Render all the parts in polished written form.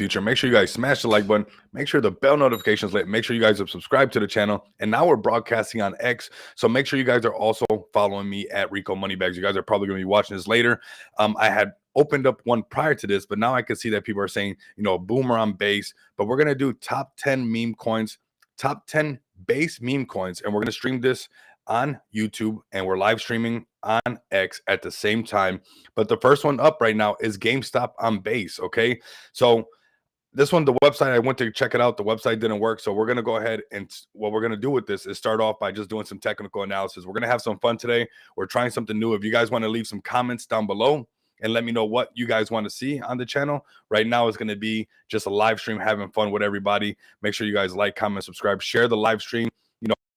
future. Make sure you guys smash the like button. Make sure the bell notifications lit. Make sure you guys have subscribed to the channel. And now we're broadcasting on X. So make sure you guys are also following me at Rico Moneybags. You guys are probably going to be watching this later. I had opened up one prior to this, but now I can see that people are saying, Boomer on Base. But we're going to do top 10 meme coins, top 10 Base meme coins. And we're going to stream this on YouTube, and we're live streaming on X at the same time. But the first one up right now is GameStop on Base. Okay, so this one, the website, I went to check it out. The website didn't work, so we're gonna go ahead and what we're gonna do with this is start off by just doing some technical analysis. We're gonna have some fun today. We're trying something new. If you guys want to leave some comments down below and let me know what you guys want to see on the channel. Right now is going to be just a live stream, having fun with everybody. Make sure you guys like, comment, subscribe, share the live stream.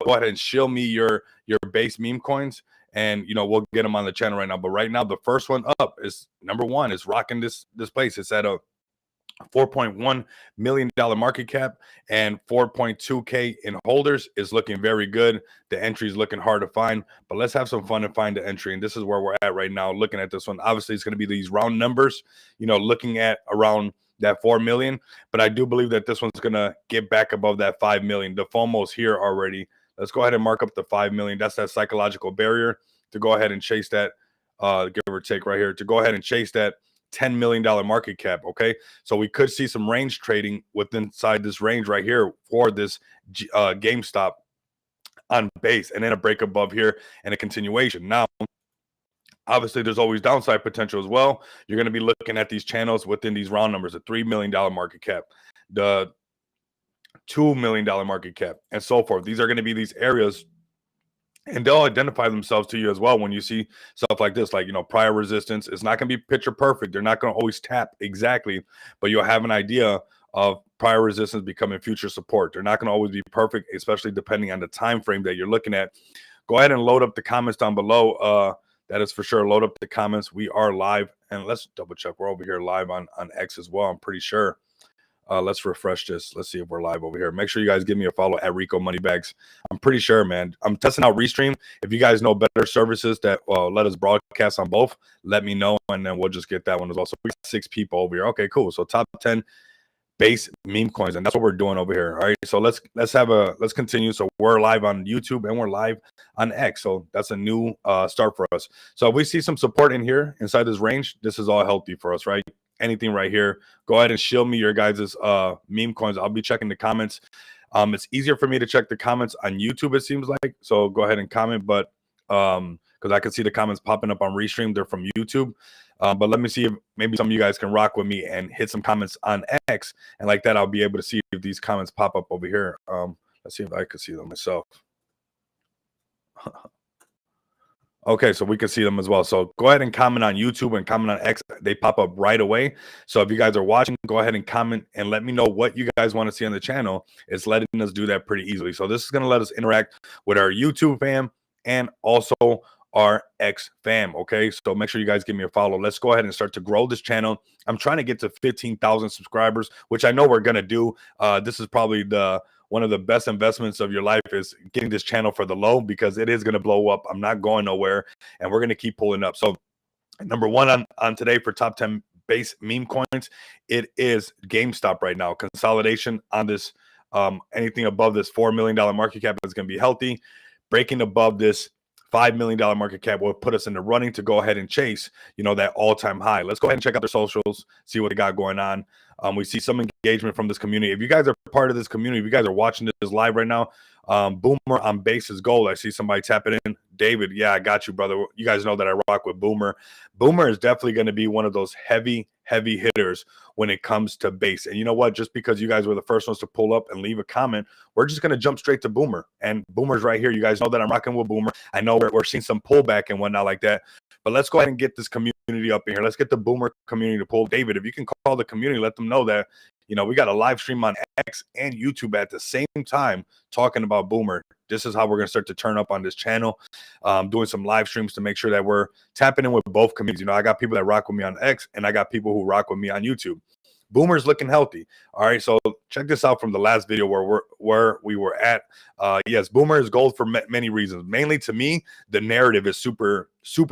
Go ahead and shill me your Base meme coins, and we'll get them on the channel right now. But right now, the first one up is number one, is rocking this place. It's at a $4.1 million market cap and 4.2K in holders. Is looking very good. The entry is looking hard to find, but let's have some fun and find the entry. And this is where we're at right now. Looking at this one, obviously it's going to be these round numbers, looking at around that 4 million, but I do believe that this one's going to get back above that 5 million. The FOMO's here already. Let's go ahead and mark up the 5 million. That's that psychological barrier to go ahead and chase that, give or take right here, to go ahead and chase that $10 million market cap. Okay, so we could see some range trading within inside this range right here for this GameStop on Base, and then a break above here and a continuation. Now, obviously, there's always downside potential as well. You're going to be looking at these channels within these round numbers: the $3 million market cap, the $2 million market cap, and so forth. These are going to be these areas, and they'll identify themselves to you as well when you see stuff like this, like, prior resistance. It's not going to be picture perfect. They're not going to always tap exactly, but you'll have an idea of prior resistance becoming future support. They're not going to always be perfect, especially depending on the time frame that you're looking at. Go ahead and load up the comments down below. That is for sure. Load up the comments. We are live, and let's double check. We're over here live on X as well, I'm pretty sure. Let's refresh this. Let's see if we're live over here. Make sure you guys give me a follow at Rico Moneybags. I'm pretty sure, man. I'm testing out Restream. If you guys know better services that let us broadcast on both, let me know, and then we'll just get that one as well. So we got 6 people over here. Okay, cool. So top 10 Base meme coins, and that's what we're doing over here. All right, so let's continue. So we're live on YouTube and we're live on X, so that's a new start for us. So if we see some support in here inside this range, this is all healthy for us, right? Anything right here, go ahead and shill me your guys' meme coins. I'll be checking the comments. It's easier for me to check the comments on YouTube, it seems like, so go ahead and comment. But because I can see the comments popping up on Restream, they're from YouTube. But let me see if maybe some of you guys can rock with me and hit some comments on X, and like that I'll be able to see if these comments pop up over here. Let's see if I could see them myself. Okay, so we can see them as well. So go ahead and comment on YouTube and comment on X. They pop up right away. So if you guys are watching, go ahead and comment and let me know what you guys want to see on the channel. It's letting us do that pretty easily. So this is going to let us interact with our YouTube fam and also our X fam. Okay, so make sure you guys give me a follow. Let's go ahead and start to grow this channel. I'm trying to get to 15,000 subscribers, which I know we're going to do. This is probably one of the best investments of your life, is getting this channel for the low, because it is going to blow up. I'm not going nowhere, and we're going to keep pulling up. So number one on today for top 10 Base meme coins, it is GameStop right now. Consolidation on this, anything above this $4 million market cap is going to be healthy. Breaking above this $5 million market cap will put us in the running to go ahead and chase, that all-time high. Let's go ahead and check out their socials, see what they got going on. We see some engagement from this community. If you guys are part of this community, if you guys are watching this live right now, Boomer on Base's gold. I see somebody tapping in. David, yeah, I got you, brother. You guys know that I rock with Boomer. Boomer is definitely going to be one of those heavy hitters when it comes to Base. And you know what? Just because you guys were the first ones to pull up and leave a comment, we're just going to jump straight to Boomer. And Boomer's right here. You guys know that I'm rocking with Boomer. I know we're seeing some pullback and whatnot like that. But let's go ahead and get this community up in here. Let's get the Boomer community to pull. David, if you can call the community, let them know that, we got a live stream on X and YouTube at the same time talking about Boomer. This is how we're going to start to turn up on this channel, doing some live streams to make sure that we're tapping in with both communities. I got people that rock with me on X, and I got people who rock with me on YouTube. Boomer's looking healthy. All right, so check this out from the last video where we were at. Yes, Boomer is gold for many reasons. Mainly to me, the narrative is super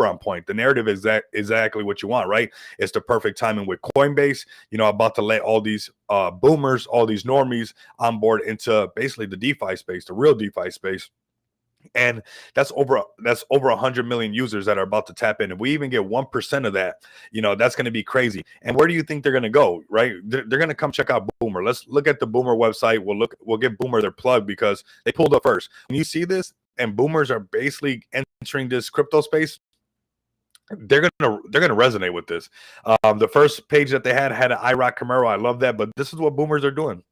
on point. The narrative is exactly what you want, right? It's the perfect timing with Coinbase, about to let all these boomers, all these normies on board into basically the DeFi space, the real DeFi space. And that's over 100 million users that are about to tap in. If we even get 1% of that, that's going to be crazy. And where do you think they're going to go? Right, they're going to come check out Boomer. Let's look at the Boomer website. We'll give Boomer their plug because they pulled up first. When you see this and boomers are basically entering this crypto space, they're gonna resonate with this. The first page that they had an IROC Camaro. I love that, but this is what boomers are doing.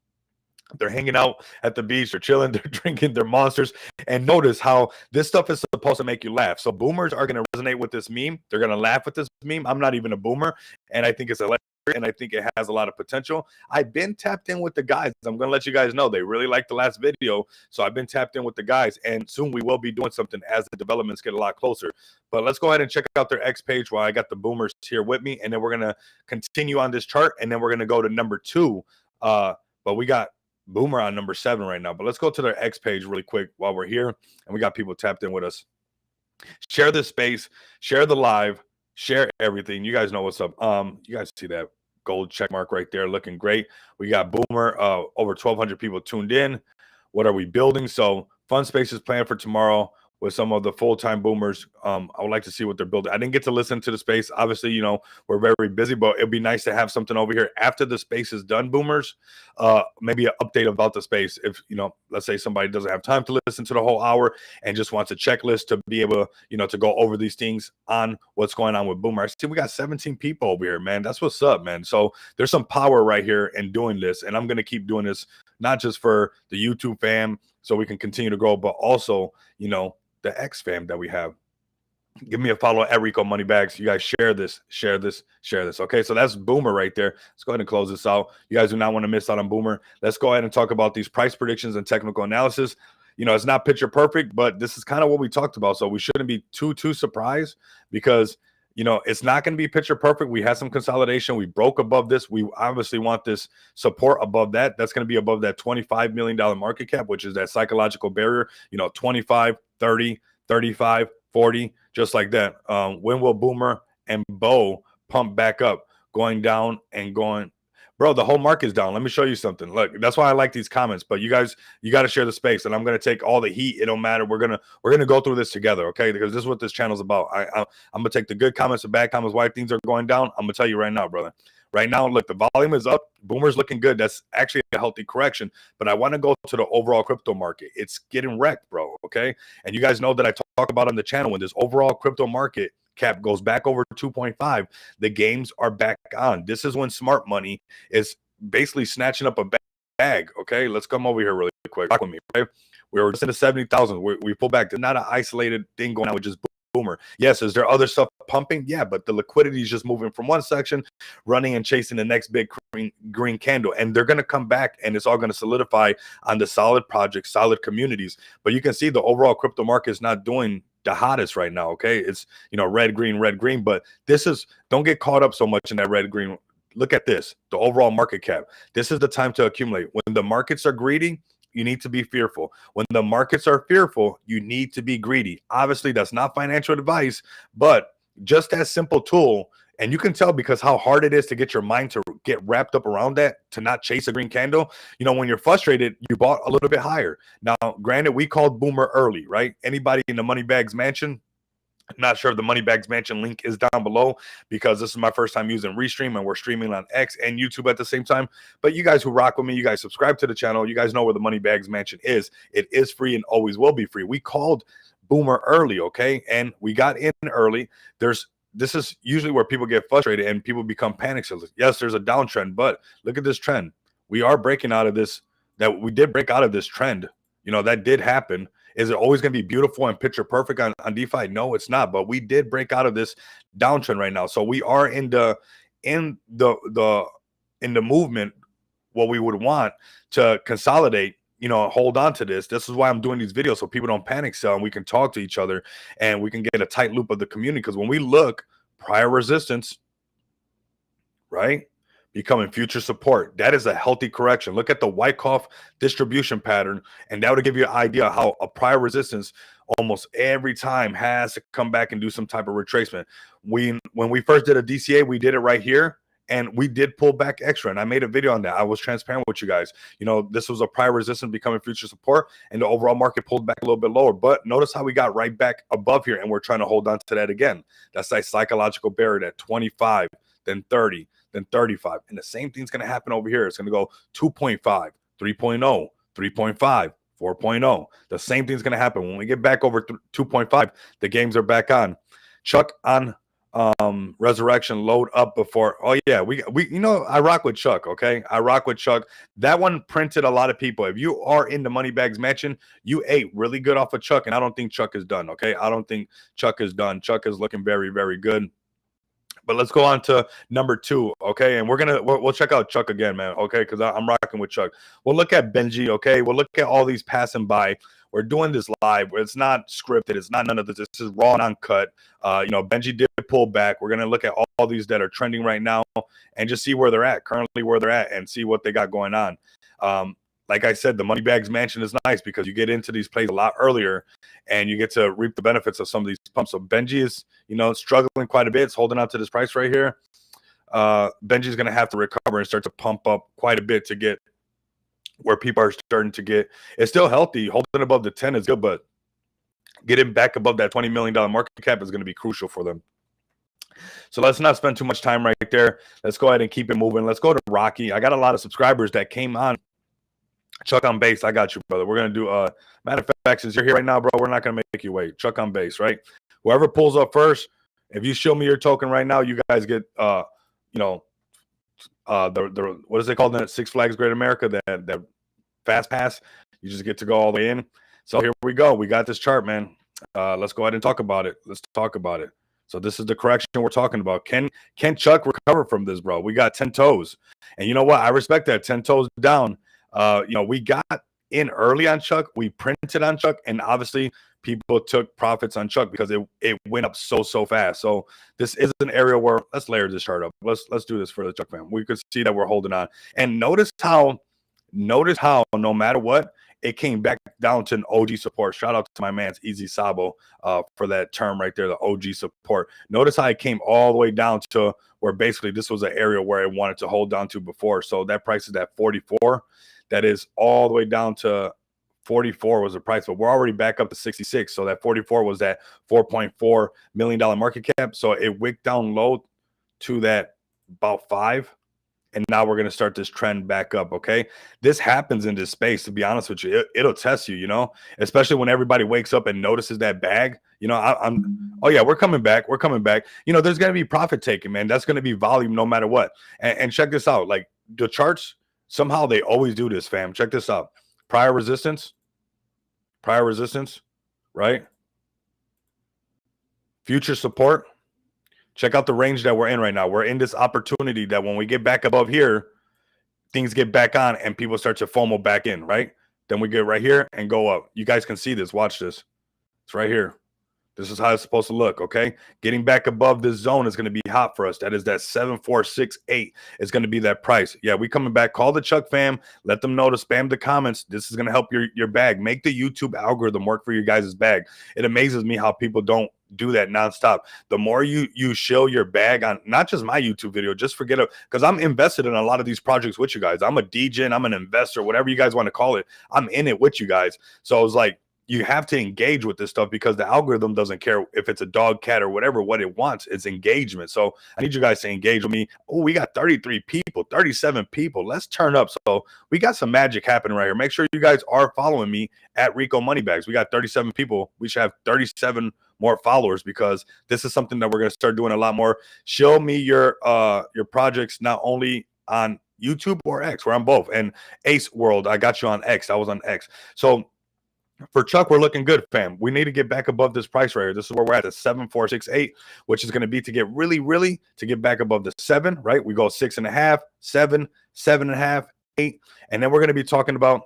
They're hanging out at the beach, they're chilling, they're drinking their monsters. And notice how this stuff is supposed to make you laugh. So boomers are going to resonate with this meme. They're going to laugh with this meme. I'm not even a boomer, and I think it's hilarious, and I think it has a lot of potential. I've been tapped in with the guys. I'm going to let you guys know they really liked the last video. So I've been tapped in with the guys, and soon we will be doing something as the developments get a lot closer. But let's go ahead and check out their X page while I got the boomers here with me, and then we're going to continue on this chart, and then we're going to go to number 2. But we got Boomer on number 7 right now. But let's go to their X page really quick while we're here, and we got people tapped in with us. Share this space, share the live, share everything. You guys know what's up. You guys see that gold check mark right there, looking great. We got Boomer, over 1,200 people tuned in. What are we building? So fun spaces planned for tomorrow with some of the full-time boomers. I would like to see what they're building. I didn't get to listen to the space. Obviously, we're very busy, but it'd be nice to have something over here after the space is done, boomers. Maybe an update about the space. If, let's say somebody doesn't have time to listen to the whole hour and just wants a checklist to be able, to go over these things on what's going on with Boomer. I see we got 17 people over here, man. That's what's up, man. So there's some power right here in doing this, and I'm going to keep doing this, not just for the YouTube fam so we can continue to grow, but also, the X fam that we have. Give me a follow at Rico Moneybags. You guys share this. Okay, so that's Boomer right there. Let's go ahead and close this out. You guys do not want to miss out on Boomer. Let's go ahead and talk about these price predictions and technical analysis. It's not picture perfect, but this is kind of what we talked about. So we shouldn't be too surprised because it's not going to be picture perfect. We had some consolidation. We broke above this. We obviously want this support above that. That's going to be above that $25 million market cap, which is that psychological barrier, 25, 30, 35, 40, just like that. When will Boomer and Bo pump back up, going down and going? Bro, the whole market's down. Let me show you something. Look, that's why I like these comments. But you guys, you got to share the space, and I'm going to take all the heat. It don't matter. We're gonna go through this together, okay? Because this is what this channel's about. I'm gonna take the good comments, the bad comments, why things are going down. I'm gonna tell you right now, brother. Right now, look, the volume is up. Boomer's looking good. That's actually a healthy correction. But I want to go to the overall crypto market. It's getting wrecked, bro. Okay, and you guys know that I talk about on the channel when this overall crypto market cap goes back over 2.5, the games are back on. This is when smart money is basically snatching up a bag. Okay, let's come over here really quick. Rock with me. Okay, we were just in the 70,000. We pull back. There's not an isolated thing going on with just Boomer. Yes, is there other stuff pumping? Yeah, but the liquidity is just moving from one section, running and chasing the next big green candle, and they're going to come back, and it's all going to solidify on the solid projects, solid communities. But you can see the overall crypto market is not doing the hottest right now. Okay, it's red green, but this is, don't get caught up so much in that red green. Look at this, the overall market cap. This is the time to accumulate. When the markets are greedy, you need to be fearful. When the markets are fearful, you need to be greedy. Obviously, that's not financial advice, but just that simple tool. And you can tell because how hard it is to get your mind to get wrapped up around that, to not chase a green candle. When you're frustrated, you bought a little bit higher. Now, granted, we called Boomer early, right? Anybody in the Moneybags Mansion, not sure if the Moneybags Mansion link is down below because this is my first time using Restream, and we're streaming on X and YouTube at the same time. But you guys who rock with me, you guys subscribe to the channel, you guys know where the Moneybags Mansion is. It is free and always will be free. We called Boomer early, okay? And we got in early. This is usually where people get frustrated and people become panic sellers. Yes, there's a downtrend, but look at this trend. We are breaking out of this. That we did break out of this trend. That did happen. Is it always going to be beautiful and picture perfect on DeFi? No, it's not. But we did break out of this downtrend right now. So we are in the movement, what we would want to consolidate, hold on to this. This is why I'm doing these videos, so people don't panic sell and we can talk to each other and we can get a tight loop of the community. Because when we look, prior resistance, right? becoming future support. That is a healthy correction. Look at the Wyckoff distribution pattern, and that would give you an idea how a prior resistance almost every time has to come back and do some type of retracement. When we first did a DCA, we did it right here, and we did pull back extra, and I made a video on that. I was transparent with you guys. You know, this was a prior resistance becoming future support, and the overall market pulled back a little bit lower. But notice how we got right back above here, and we're trying to hold on to that again. That's that psychological barrier at 25, then 30, then 35. And the same thing's going to happen over here. It's going to go 2.5, 3.0, 3.5, 4.0. The same thing's going to happen. When we get back over 2.5, the games are back on. Chuck on Resurrection, load up before. Oh yeah, we you know, I rock with Chuck. Okay, I rock with Chuck. That one printed a lot of people. If you are in the Moneybags Mansion, you ate really good off of Chuck, and I don't think Chuck is done. Okay, I don't think Chuck is done. Chuck is looking very, very good. But let's go on to number 2, okay? And we'll check out Chuck again, man, okay? Because I'm rocking with Chuck. We'll look at Benji, okay? We'll look at all these passing by. We're doing this live. It's not scripted. It's not none of this. This is raw and uncut. You know, Benji did pull back. We're gonna look at all these that are trending right now and just see where they're at, currently where they're at, and see what they got going on. Like I said, the Moneybags Mansion is nice because you get into these plays a lot earlier and you get to reap the benefits of some of these pumps. So Benji is, you know, struggling quite a bit. It's holding on to this price right here. Benji's going to have to recover and start to pump up quite a bit to get where people are starting to get. It's still healthy. Holding above the 10 is good, but getting back above that $20 million market cap is going to be crucial for them. So let's not spend too much time right there. Let's go ahead and keep it moving. Let's go to Rocky. I got a lot of subscribers that came on. Chuck on base, I got you, brother. We're going to do matter of fact, since you're here right now, bro, we're not going to make you wait. Chuck on base, right? Whoever pulls up first, if you show me your token right now, you guys get you know, the what is it called, that Six Flags Great America, that fast pass. You just get to go all the way in. So here we go. We got this chart, man. Let's go ahead and talk about it. Let's talk about it. So this is the correction we're talking about. Can Chuck recover from this, bro? We got 10 toes. And you know what? I respect that. 10 toes down. You know, we got in early on Chuck. We printed on Chuck, and obviously people took profits on Chuck because it went up so fast. So this is an area where let's layer this chart up. Let's do this for the Chuck fam. We could see that we're holding on, and notice how no matter what, it came back down to an OG support. Shout out to my man's Easy Sabo for that term right there, the OG support. Notice how it came all the way down to where basically this was an area where it wanted to hold down to before. So that price is at 44. That is all the way down to 44 was the price, but we're already back up to 66. So that 44 was that $4.4 million market cap. So it wicked down low to that about 5. And now we're going to start this trend back up, okay? This happens in this space, to be honest with you. It'll test you, you know, especially when everybody wakes up and notices that bag. You know, oh, yeah, we're coming back. We're coming back. You know, there's going to be profit taking, man. That's going to be volume no matter what. And check this out. Like the charts, somehow they always do this, fam. Check this out. Prior resistance, right? Future support. Check out the range that we're in right now. We're in this opportunity that when we get back above here, things get back on and people start to FOMO back in, right? Then we get right here and go up. You guys can see this. Watch this. It's right here. This is how it's supposed to look, okay? Getting back above this zone is going to be hot for us. That is that 7468 is going to be that price. Yeah, we coming back. Call the Chuck fam. Let them know to spam the comments. This is going to help your bag. Make the YouTube algorithm work for your guys' bag. It amazes me how people don't do that nonstop. The more you show your bag on not just my YouTube video, just forget it, because I'm invested in a lot of these projects with you guys. I'm a DJ and I'm an investor, whatever you guys want to call it. I'm in it with you guys. So I was like, you have to engage with this stuff because the algorithm doesn't care if it's a dog, cat, or whatever. What it wants is engagement. So I need you guys to engage with me. Oh, we got 33 people, 37 people. Let's turn up. So we got some magic happening right here. Make sure you guys are following me at Rico Moneybags. We got 37 people. We should have 37 more followers because this is something that we're going to start doing a lot more. Show me your projects not only on YouTube or X, where I'm both. And Ace World, I got you on X. I was on X. So for Chuck, we're looking good, fam. We need to get back above this price right here. This is where we're at 7468, which is going to be to get really to get back above the 7, right? We go 6.5, 7, 7.5, 8, and then we're going to be talking about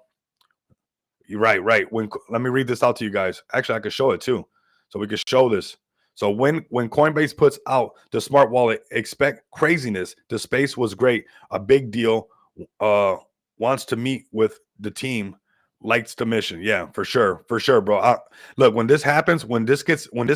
right. Let me read this out to you guys. Actually, I could show it too, so we could show this. So when Coinbase puts out the smart wallet, expect craziness. The space was great, a big deal. Wants to meet with the team, likes the mission. Yeah, for sure, bro. Look, when this happens, when this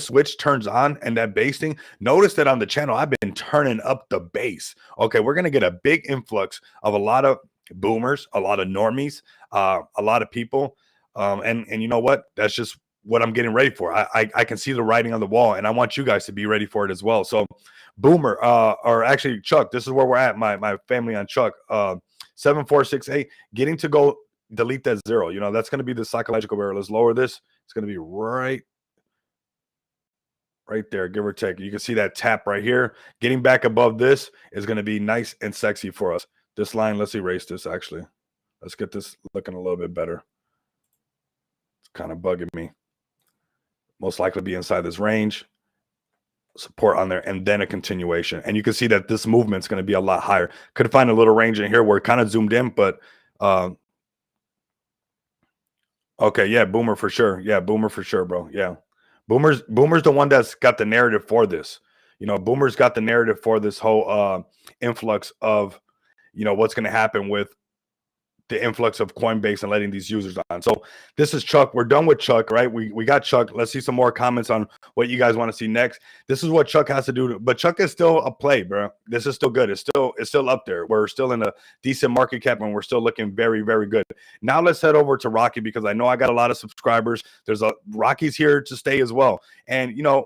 switch turns on and that base thing, notice that on the channel I've been turning up the base. Okay, we're gonna get a big influx of a lot of boomers, a lot of normies, a lot of people. And you know what? That's just what I'm getting ready for. I can see the writing on the wall, and I want you guys to be ready for it as well. So, Boomer, or actually Chuck, this is where we're at. My family on Chuck, 7468, getting to go delete that zero. You know, that's going to be the psychological barrier. Let's lower this. It's going to be right there, give or take. You can see that tap right here. Getting back above this is going to be nice and sexy for us. This line, let's erase this actually. Let's get this looking a little bit better. It's kind of bugging me. Most likely be inside this range. Support on there, and then a continuation. And you can see that this movement's going to be a lot higher. Could find a little range in here where it kind of zoomed in, but okay, yeah, Boomer for sure. Yeah, Boomer for sure, bro. Yeah. Boomer's the one that's got the narrative for this. You know, Boomer's got the narrative for this whole influx of, you know, what's going to happen with the influx of Coinbase and letting these users on. So this is Chuck. We're done with Chuck, right? We got Chuck. Let's see some more comments on what you guys want to see next. This is what Chuck has to do. But Chuck is still a play, bro. This is still good. It's still up there. We're still in a decent market cap, and we're still looking very, very good. Now let's head over to Rocky, because I know I got a lot of subscribers. There's Rocky's here to stay as well. And, you know,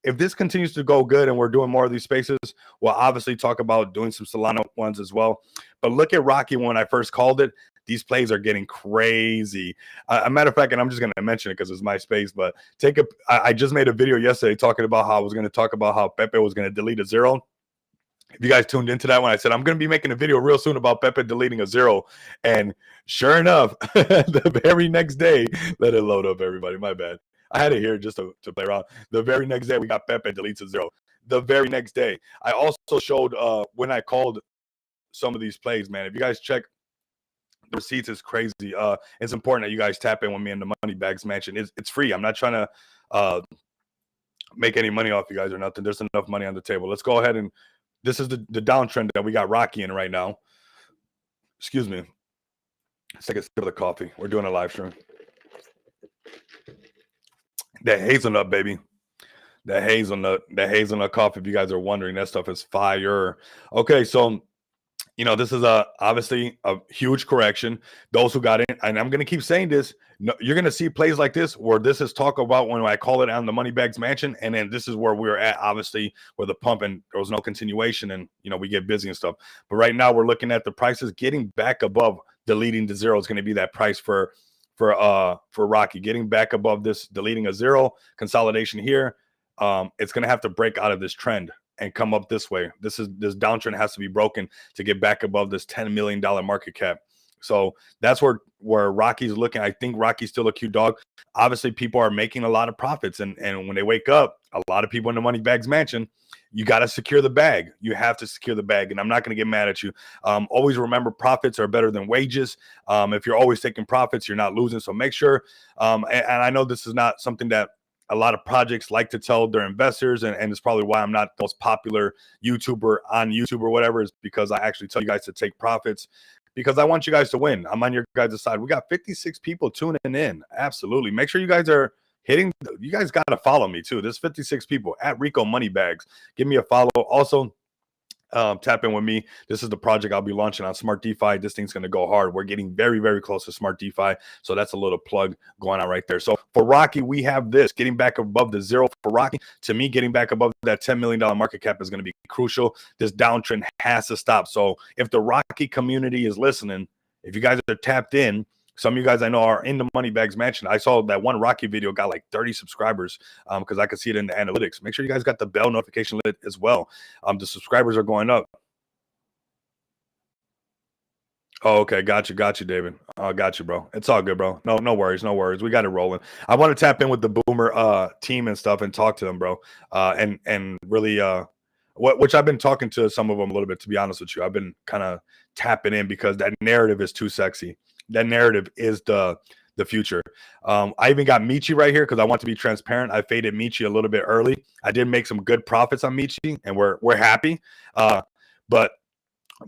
if this continues to go good and we're doing more of these spaces, we'll obviously talk about doing some Solana ones as well. But look at Rocky when I first called it. These plays are getting crazy. A matter of fact, and I'm just going to mention it because it's my space, but I just made a video yesterday talking about how I was going to talk about how Pepe was going to delete a zero. If you guys tuned into that one, I said, I'm going to be making a video real soon about Pepe deleting a zero. And sure enough, the very next day, let it load up, everybody. My bad. I had it here just to play around. The very next day, we got Pepe deletes a zero. The very next day. I also showed when I called some of these plays, man. If you guys check the receipts, is crazy. It's important that you guys tap in with me in the Money Bags Mansion. It's free. I'm not trying to make any money off you guys or nothing. There's enough money on the table. Let's go ahead and this is the downtrend that we got Rocky in right now. Excuse me. Let's take a sip of the coffee. We're doing a live stream. That hazelnut, baby. That hazelnut coffee, if you guys are wondering, that stuff is fire. Okay, so you know, this is obviously a huge correction. Those who got in, and I'm going to keep saying this, no, you're going to see plays like this where this is talk about when I call it on the Money Bags Mansion, and then this is where we're at, obviously, where the pump and there was no continuation, and you know, we get busy and stuff. But right now we're looking at the prices getting back above deleting the zero is going to be that price for Rocky, getting back above this, deleting a zero, consolidation here. It's going to have to break out of this trend and come up this way. This downtrend has to be broken to get back above this $10 million market cap. So that's where Rocky's looking. I think Rocky's still a cute dog. Obviously, people are making a lot of profits, and when they wake up, a lot of people in the Money Bags Mansion, you got to secure the bag. You have to secure the bag, and I'm not going to get mad at you. Always remember, profits are better than wages. If you're always taking profits, you're not losing. So make sure, and I know this is not something that a lot of projects like to tell their investors, and it's probably why I'm not the most popular YouTuber on YouTube or whatever, is because I actually tell you guys to take profits, because I want you guys to win. I'm on your guys' side. We got 56 people tuning in. Absolutely. Make sure you guys are hitting. You guys got to follow me too. There's 56 people at Rico Money Bags. Give me a follow. Also, tap in with me. This is the project I'll be launching on Smart DeFi. This thing's going to go hard. We're getting very, very close to Smart DeFi. So that's a little plug going on right there. So for Rocky, we have this getting back above the zero for Rocky. To me, getting back above that $10 million market cap is going to be crucial. This downtrend has to stop. So if the Rocky community is listening, if you guys are tapped in, some of you guys I know are in the Money Bags Mansion. I saw that one Rocky video got like 30 subscribers because I could see it in the analytics. Make sure you guys got the bell notification lit as well. The subscribers are going up. Oh, okay. Got you, David. Got you, bro. It's all good, bro. No worries. We got it rolling. I want to tap in with the Boomer team and stuff and talk to them, bro. And really which I've been talking to some of them a little bit, to be honest with you. I've been kind of tapping in because that narrative is too sexy. That narrative is the the future. I even got Michi right here because I want to be transparent. I faded Michi a little bit early. I did make some good profits on Michi, and we're happy. But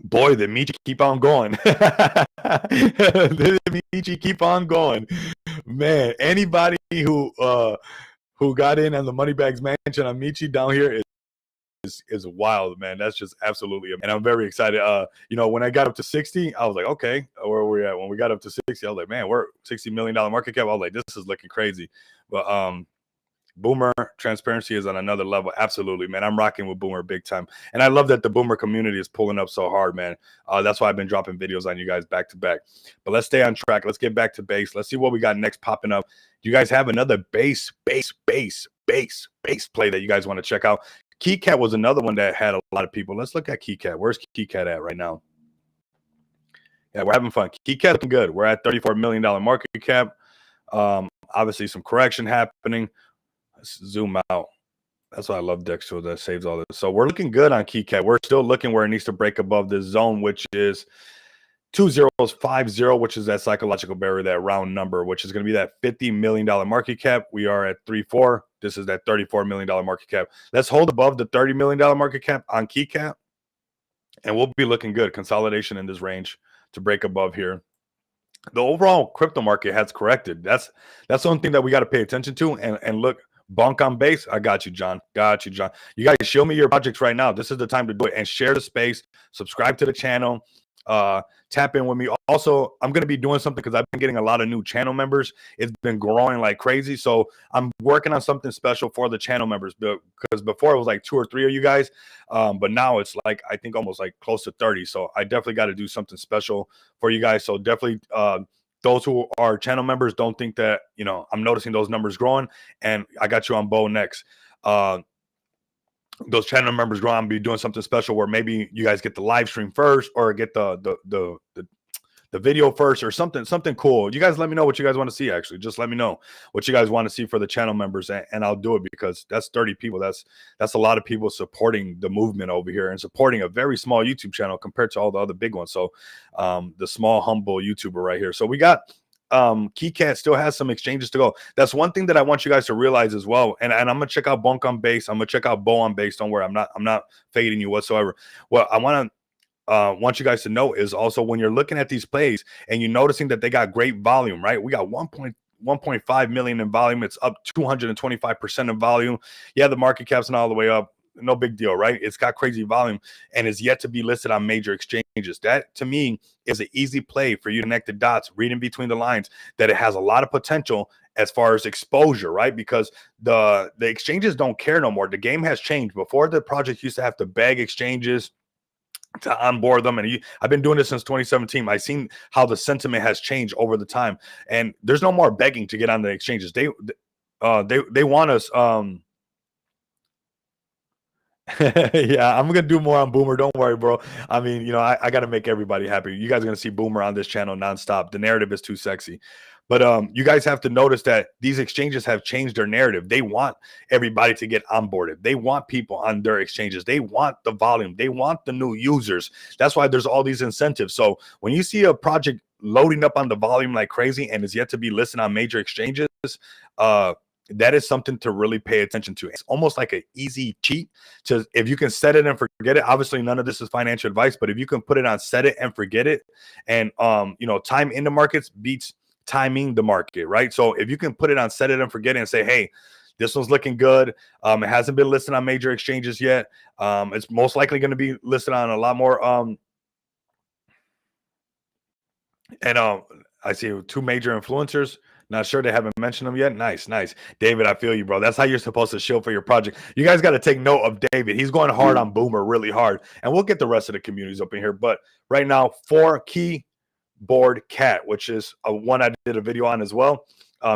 boy, the Michi keep on going. The Michi keep on going. Man, anybody who got in on the Moneybags Mansion on Michi down here is wild, man. That's just absolutely amazing. And I'm very excited. When I got up to 60, I was like, okay, where are we at? When we got up to 60, I was like, man, we're $60 million market cap. I was like, this is looking crazy. But Boomer transparency is on another level. Absolutely, man. I'm rocking with Boomer big time. And I love that the Boomer community is pulling up so hard, man. That's why I've been dropping videos on you guys back to back. But let's stay on track. Let's get back to base. Let's see what we got next popping up. Do you guys have another base play that you guys want to check out? KeyCat was another one that had a lot of people. Let's look at KeyCat. Where's KeyCat at right now? Yeah, we're having fun. KeyCat looking good. We're at $34 million market cap. Obviously, some correction happening. Let's zoom out. That's why I love Dexter. That saves all this. So we're looking good on KeyCat. We're still looking where it needs to break above this zone, which is 2050, which is that psychological barrier, that round number, which is going to be that $50 million market cap. We are at 3.4. This is that $34 million market cap. Let's hold above the $30 million market cap on KeyCat, and we'll be looking good. Consolidation in this range to break above here. The overall crypto market has corrected. That's the only thing that we got to pay attention to. And look, bunk on base. I got you, John. Got you, John. You guys show me your projects right now. This is the time to do it, and share the space. Subscribe to the channel. Tap in with me. Also, I'm going to be doing something because I've been getting a lot of new channel members. It's been growing like crazy. So I'm working on something special for the channel members, because before it was like 2 or 3 of you guys. But now it's like, I think almost like close to 30. So I definitely got to do something special for you guys. So definitely, those who are channel members, don't think that, I'm noticing those numbers growing, and I got you on Bo next. Those channel members grow. I'm be doing something special where maybe you guys get the live stream first, or get the video first, or something cool. You guys let me know what you guys want to see. Actually, just let me know what you guys want to see for the channel members, and I'll do it, because that's 30 people. That's a lot of people supporting the movement over here and supporting a very small YouTube channel compared to all the other big ones. So the small, humble YouTuber right here. So we got KeyCat still has some exchanges to go. That's one thing that I want you guys to realize as well. And I'm gonna check out Bunk on base. I'm gonna check out Bo on base. Don't worry, I'm not fading you whatsoever. Well, I want you guys to know is also, when you're looking at these plays and you're noticing that they got great volume, right? We got 1.5 million in volume. It's up 225% in volume. Yeah, the market cap's not all the way up. No big deal, right? It's got crazy volume and is yet to be listed on major exchanges. That, to me, is an easy play for you to connect the dots, reading between the lines, that it has a lot of potential as far as exposure, right? Because the exchanges don't care no more. The game has changed. Before, the project used to have to beg exchanges to onboard them, and I've been doing this since 2017. I've seen how the sentiment has changed over the time, and there's no more begging to get on the exchanges. They want us. Yeah, I'm gonna do more on Boomer. Don't worry, bro. I mean, I got to make everybody happy. You guys are gonna see Boomer on this channel nonstop. The narrative is too sexy. But you guys have to notice that these exchanges have changed their narrative. They want everybody to get onboarded. They want people on their exchanges. They want the volume. They want the new users. That's why there's all these incentives. So when you see a project loading up on the volume like crazy and is yet to be listed on major exchanges, that is something to really pay attention to. It's almost like an easy cheat to, if you can set it and forget it. Obviously, none of this is financial advice, but if you can put it on set it and forget it, and time in the markets beats timing the market, right? So if you can put it on set it and forget it and say, hey, this one's looking good. It hasn't been listed on major exchanges yet. It's most likely going to be listed on a lot more. I see 2 major influencers. Not sure, they haven't mentioned them yet. Nice. David, I feel you, bro. That's how you're supposed to show for your project. You guys got to take note of David. He's going hard on Boomer, really hard. And we'll get the rest of the communities up in here. But right now, 4 Keyboard Cat, which is one I did a video on as well.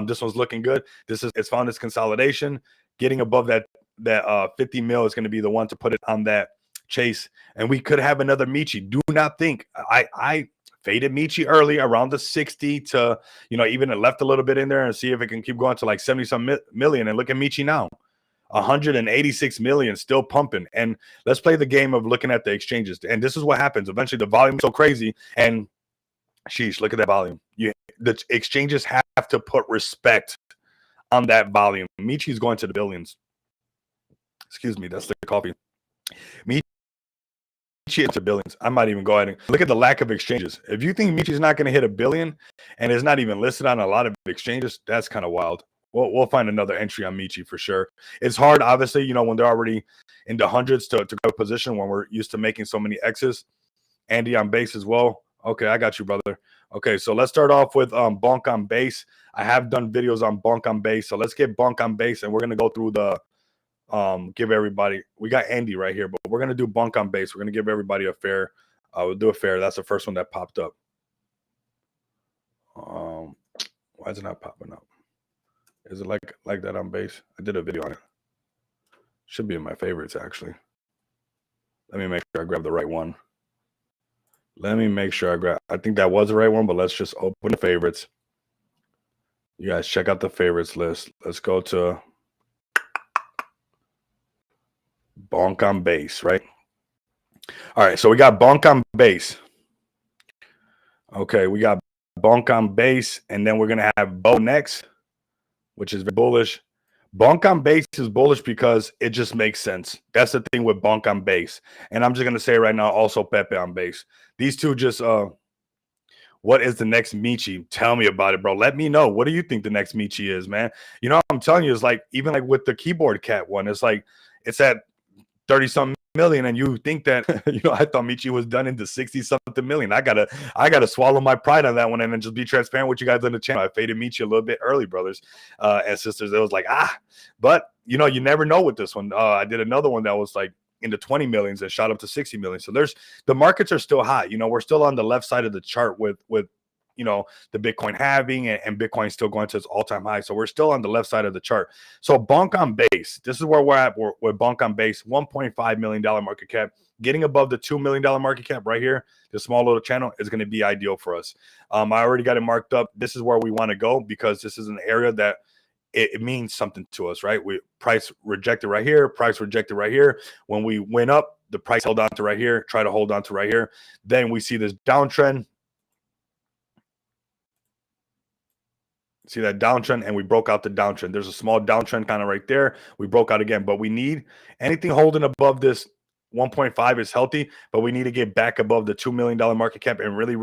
This one's looking good. It's found its consolidation. Getting above that 50 mil is going to be the one to put it on that chase. And we could have another Michi. Do not think I faded Michi early around the 60 to, even it left a little bit in there, and see if it can keep going to like 70 some million. And look at Michi now, 186 million, still pumping. And let's play the game of looking at the exchanges. And this is what happens. Eventually the volume is so crazy, and sheesh, look at that volume. the exchanges have to put respect on that volume. Michi's going to the billions. Excuse me, that's the coffee. Michi into billions. I might even go ahead and look at the lack of exchanges. If you think Michi's not going to hit $1 billion and is not even listed on a lot of exchanges, that's kind of wild. We'll find another entry on Michi for sure. It's hard, obviously, you know, when they're already in the hundreds to go position when we're used to making so many X's. Andy on base as well. Okay, I got you, brother. Okay, so let's start off with Bonk on base. I have done videos on Bonk on base, so let's get Bonk on base, and we're gonna go through the give everybody. We got Andy right here, but we're gonna do Bonk on base. We're gonna give everybody a fair. We'll do a fair. That's the first one that popped up. Why is it not popping up? Is it like that on base? I did a video on it. Should be in my favorites actually. Let me make sure I grab the right one. Let me make sure I grab. I think that was the right one, but let's just open the favorites. You guys check out the favorites list. Let's go to Bonk on base, right? All right, so we got Bonk on base. Okay, we got Bonk on base, and then we're gonna have Bo next, which is bullish. Bonk on base is bullish because it just makes sense. That's the thing with Bonk on base. And I'm just gonna say right now, also Pepe on base. These two just what is the next Michi? Tell me about it, bro. Let me know. What do you think the next Michi is, man? You know, I'm telling you, it's like even like with the keyboard cat one, it's like it's at 30-something million, and you think that you know, I thought Michi was done into 60-something million. I gotta swallow my pride on that one and then just be transparent with you guys on the channel. I faded Michi a little bit early, brothers and sisters. It was like but you know, you never know with this one. I did another one that was like in the 20 millions and shot up to 60 million. So the markets are still hot. You know, we're still on the left side of the chart with you know, the Bitcoin halving and Bitcoin still going to its all-time high. So we're still on the left side of the chart. So Bonk on base, this is where we're at with Bonk on base, $1.5 million market cap. Getting above the $2 million market cap right here, the small little channel, is going to be ideal for us. I already got it marked up. This is where we want to go because this is an area that it means something to us, right? We price rejected right here, price rejected right here. When we went up, the price held on to right here, try to hold on to right here. Then we see this downtrend. See that downtrend, and we broke out the downtrend. There's a small downtrend kind of right there. We broke out again, but we need anything holding above this 1.5 is healthy, but we need to get back above the $2 million market cap. And really,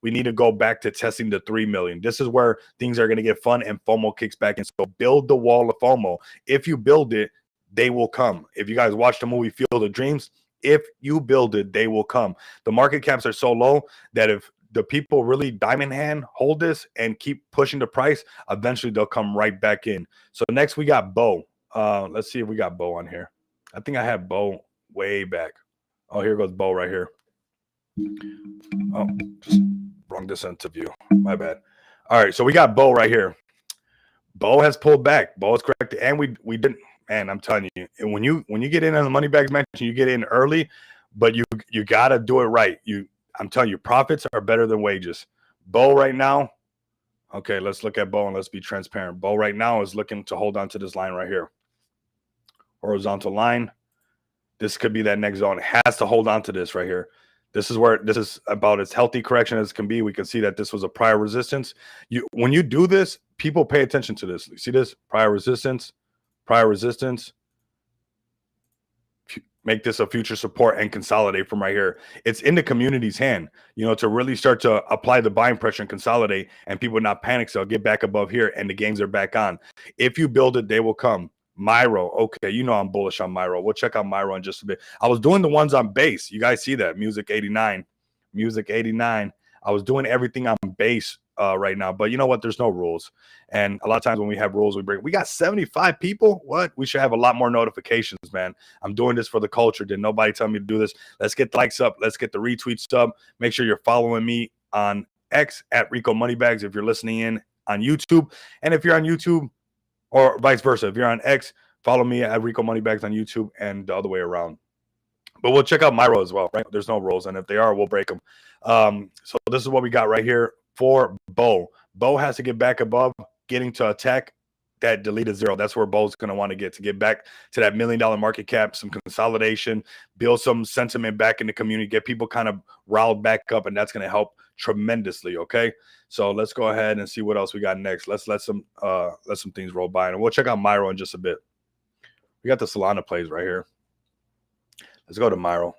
we need to go back to testing the 3 million. This is where things are going to get fun and FOMO kicks back in. So build the wall of FOMO. If you build it, they will come. If you guys watch the movie Field of Dreams, if you build it, they will come. The market caps are so low that if the people really diamond hand hold this and keep pushing the price, eventually they'll come right back in. So next we got Bo. Let's see if we got Bo on here. I think I have Bo way back. Oh, here goes Bo right here. Oh, just wrong descent to view. My bad. All right, so we got Bo right here. Bo has pulled back. Bo is correct, and we didn't. Man, I'm telling you, when you get in on the money bags mention, you get in early, but you gotta do it right. I'm telling you, profits are better than wages. Bo right now. Okay, let's look at Bo and let's be transparent. Bo right now is looking to hold on to this line right here. Horizontal line. This could be that next zone. It has to hold on to this right here. This is where this is about as healthy correction as can be. We can see that this was a prior resistance. When you do this, people pay attention to this. You see this? Prior resistance, make this a future support and consolidate from right here. It's in the community's hand, you know, to really start to apply the buying pressure and consolidate, and people not panic. So get back above here and the gains are back on. If you build it, they will come. Myro, okay, you know I'm bullish on Myro. We'll check out Myro in just a bit. I was doing the ones on base. You guys see that? Music 89. I was doing everything on base right now, but you know what? There's no rules. And a lot of times when we have rules, we got 75 people. What? We should have a lot more notifications, man. I'm doing this for the culture. Did nobody tell me to do this? Let's get the likes up. Let's get the retweets up. Make sure you're following me on X at Rico Moneybags if you're listening in on YouTube. And if you're on YouTube, or vice versa, if you're on X, follow me at Rico Moneybags on YouTube and the other way around. But we'll check out Myro as well, right? There's no rules, and if they are, we'll break them. So this is what we got right here for Bo. Bo has to get back above, getting to attack that deleted zero. That's where Bo's going to want to get back to that $1 million market cap, some consolidation, build some sentiment back in the community, get people kind of riled back up, and that's going to help tremendously. Okay, so let's go ahead and see what else we got next. Let's let some things roll by, and we'll check out Myro in just a bit. We got the Solana plays right here. Let's go to Myro.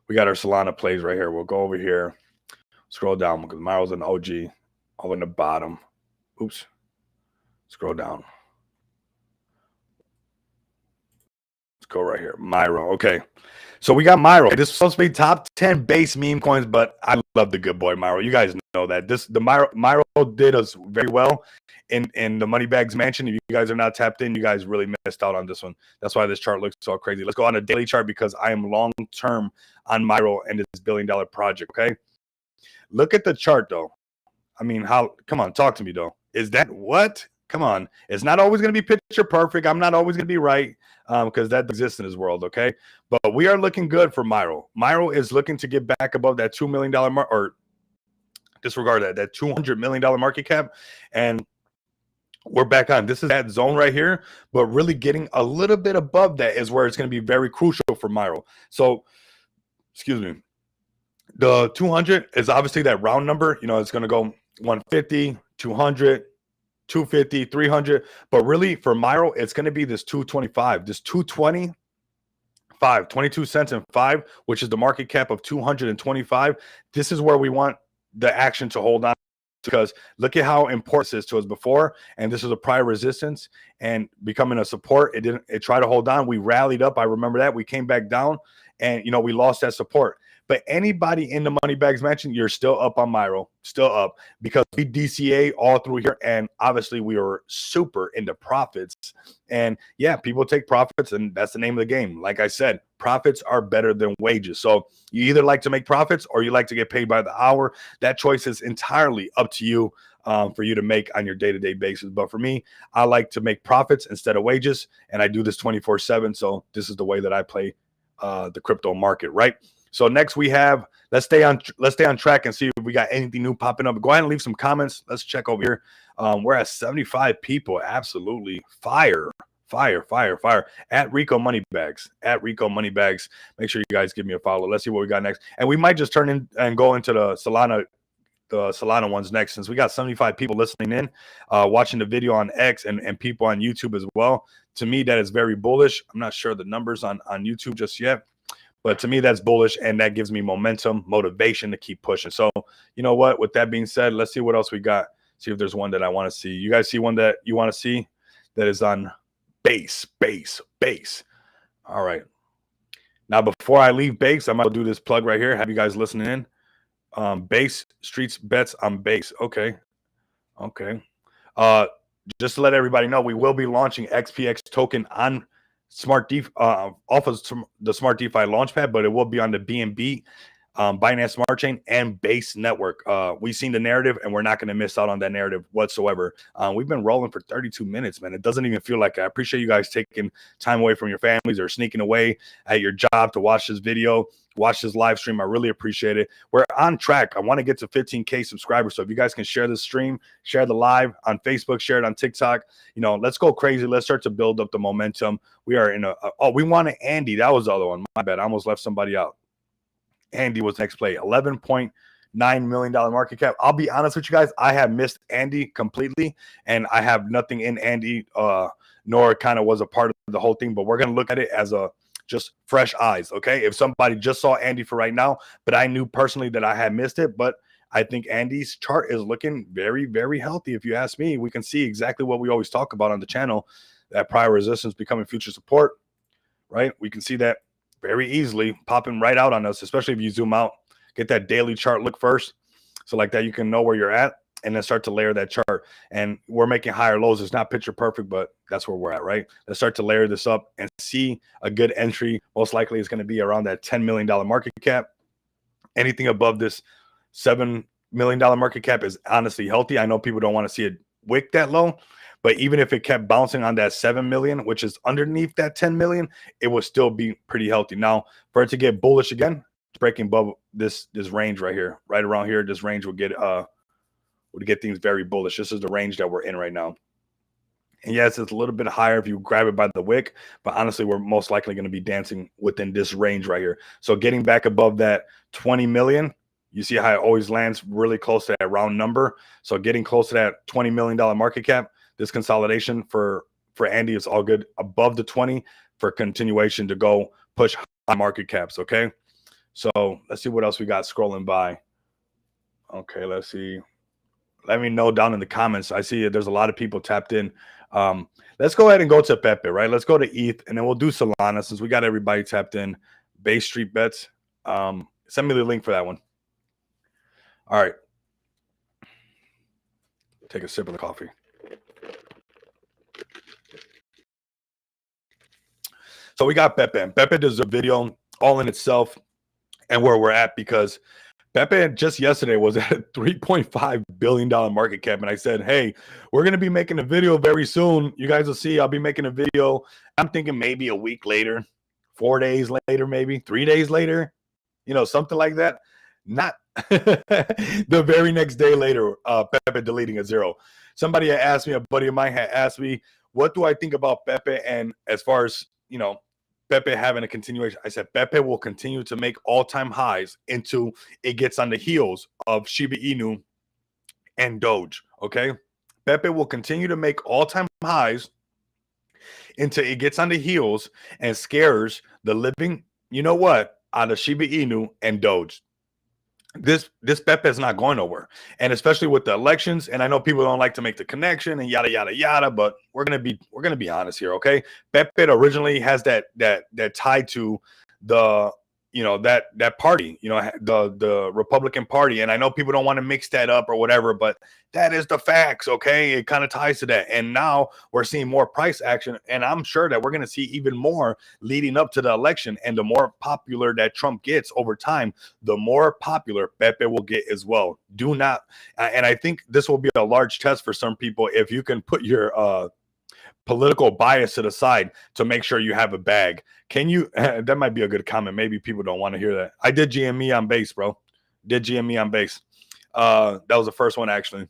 We got our Solana plays right here. We'll go over here, scroll down because Myro's an OG, all in the bottom. Oops. Scroll down. Let's go right here. Myro. Okay. So we got Myro. This is supposed to be top 10 base meme coins, but I love the good boy Myro. You guys know that. Myro did us very well in the Moneybags Mansion. If you guys are not tapped in, you guys really missed out on this one. That's why this chart looks so crazy. Let's go on a daily chart because I am long term on Myro and this $1 billion project. Okay. Look at the chart though. I mean, come on, talk to me though. Is that what? Come on. It's not always going to be picture perfect. I'm not always going to be right because that exists in this world, okay? But we are looking good for Myro. Myro is looking to get back above that $2 million mark, or disregard that $200 million market cap. And we're back on. This is that zone right here, but really getting a little bit above that is where it's going to be very crucial for Myro. So, excuse me. The 200 is obviously that round number. You know, it's going to go 150, 200, 250, 300, but really for Myro, it's going to be this 225, this 225, 22 cents and 5, which is the market cap of 225. This is where we want the action to hold on, because look at how important this is to us before, and this is a prior resistance and becoming a support. It tried to hold on. We rallied up. I remember that. We came back down, and you know, we lost that support. But anybody in the Moneybags Mansion, you're still up on Myro, still up, because we DCA all through here, and obviously we were super into profits. And yeah, people take profits, and that's the name of the game. Like I said, profits are better than wages. So you either like to make profits or you like to get paid by the hour. That choice is entirely up to you for you to make on your day-to-day basis. But for me, I like to make profits instead of wages, and I do this 24/7. So this is the way that I play the crypto market, right? So next we have, let's stay on track and see if we got anything new popping up. Go ahead and leave some comments. Let's check over here. We're at 75 people. Absolutely fire at Rico Moneybags. Make sure you guys give me a follow. Let's see what we got next. And we might just turn in and go into the Solana ones next, since we got 75 people listening in, watching the video on X and people on YouTube as well. To me, that is very bullish. I'm not sure the numbers on YouTube just yet, but to me, that's bullish, and that gives me momentum, motivation to keep pushing. So, you know what? With that being said, let's see what else we got. See if there's one that I want to see. You guys see one that you want to see that is on Base. All right. Now, before I leave Base, I'm going to do this plug right here. Have you guys listening in? Base Streets Bets on Base. Okay. Just to let everybody know, we will be launching XPX token on Smart DeFi off of the Smart DeFi Launchpad, but it will be on the BNB, Binance Smart Chain, and Base Network. We've seen the narrative, and we're not going to miss out on that narrative whatsoever. We've been rolling for 32 minutes, man. It doesn't even feel like it. I appreciate you guys taking time away from your families or sneaking away at your job to watch this video, watch this live stream. I really appreciate it. We're on track. I want to get to 15K subscribers. So if you guys can share the stream, share the live on Facebook, share it on TikTok, you know, let's go crazy. Let's start to build up the momentum. We are in we wanted Andy. That was the other one. My bad. I almost left somebody out. Andy was next play. $11.9 million market cap. I'll be honest with you guys. I have missed Andy completely, and I have nothing in Andy, nor kind of was a part of the whole thing, but we're going to look at it as just fresh eyes, okay? If somebody just saw Andy for right now, but I knew personally that I had missed it, but I think Andy's chart is looking very, very healthy. If you ask me, we can see exactly what we always talk about on the channel, that prior resistance becoming future support, right? We can see that very easily popping right out on us, especially if you zoom out, get that daily chart look first. So like that, you can know where you're at, and then start to layer that chart. And we're making higher lows. It's not picture perfect, but that's where we're at, right? Let's start to layer this up and see a good entry. Most likely it's going to be around that $10 million market cap. Anything above this $7 million market cap is honestly healthy. I know people don't want to see it wick that low, but even if it kept bouncing on that 7 million, which is underneath that 10 million, it would still be pretty healthy. Now, for it to get bullish again, breaking above this range right here, right around here, this range will get would get things very bullish. This is the range that we're in right now. And yes, it's a little bit higher if you grab it by the wick, but honestly, we're most likely going to be dancing within this range right here. So getting back above that 20 million, you see how it always lands really close to that round number. So getting close to that $20 million market cap, this consolidation for Andy is all good. Above the 20 for continuation to go push high market caps, okay? So let's see what else we got scrolling by. Okay, let's see. Let me know down in the comments. I see there's a lot of people tapped in. Let's go ahead and go to Pepe, right? Let's go to ETH, and then we'll do Solana since we got everybody tapped in. Base Street Bets. Send me the link for that one. All right. Take a sip of the coffee. So we got Pepe. Pepe does a video all in itself and where we're at, because Pepe just yesterday was at a $3.5 billion market cap. And I said, hey, we're going to be making a video very soon. You guys will see I'll be making a video. I'm thinking maybe a week later, 4 days later, maybe 3 days later, something like that. Not the very next day later, Pepe deleting a zero. Somebody had asked me, a buddy of mine had asked me, what do I think about Pepe? And as far as, Pepe having a continuation, I said Pepe will continue to make all-time highs until it gets on the heels of Shiba Inu and Doge, okay? Pepe will continue to make all-time highs until it gets on the heels and scares the living, out of Shiba Inu and Doge. This Pepe is not going nowhere, and especially with the elections. And I know people don't like to make the connection and yada yada yada, but we're gonna be honest here, okay? Pepe originally has that tie to the that party, the Republican Party, and I know people don't want to mix that up or whatever, but that is the facts, okay? It kind of ties to that, and now we're seeing more price action, and I'm sure that we're going to see even more leading up to the election. And the more popular that Trump gets over time, the more popular Pepe will get as well. Do not, and I think this will be a large test for some people if you can put your political bias to the side to make sure you have a bag. Can you? That might be a good comment. Maybe people don't want to hear that. I did GME on Base, bro. Did GME on Base. That was the first one, actually.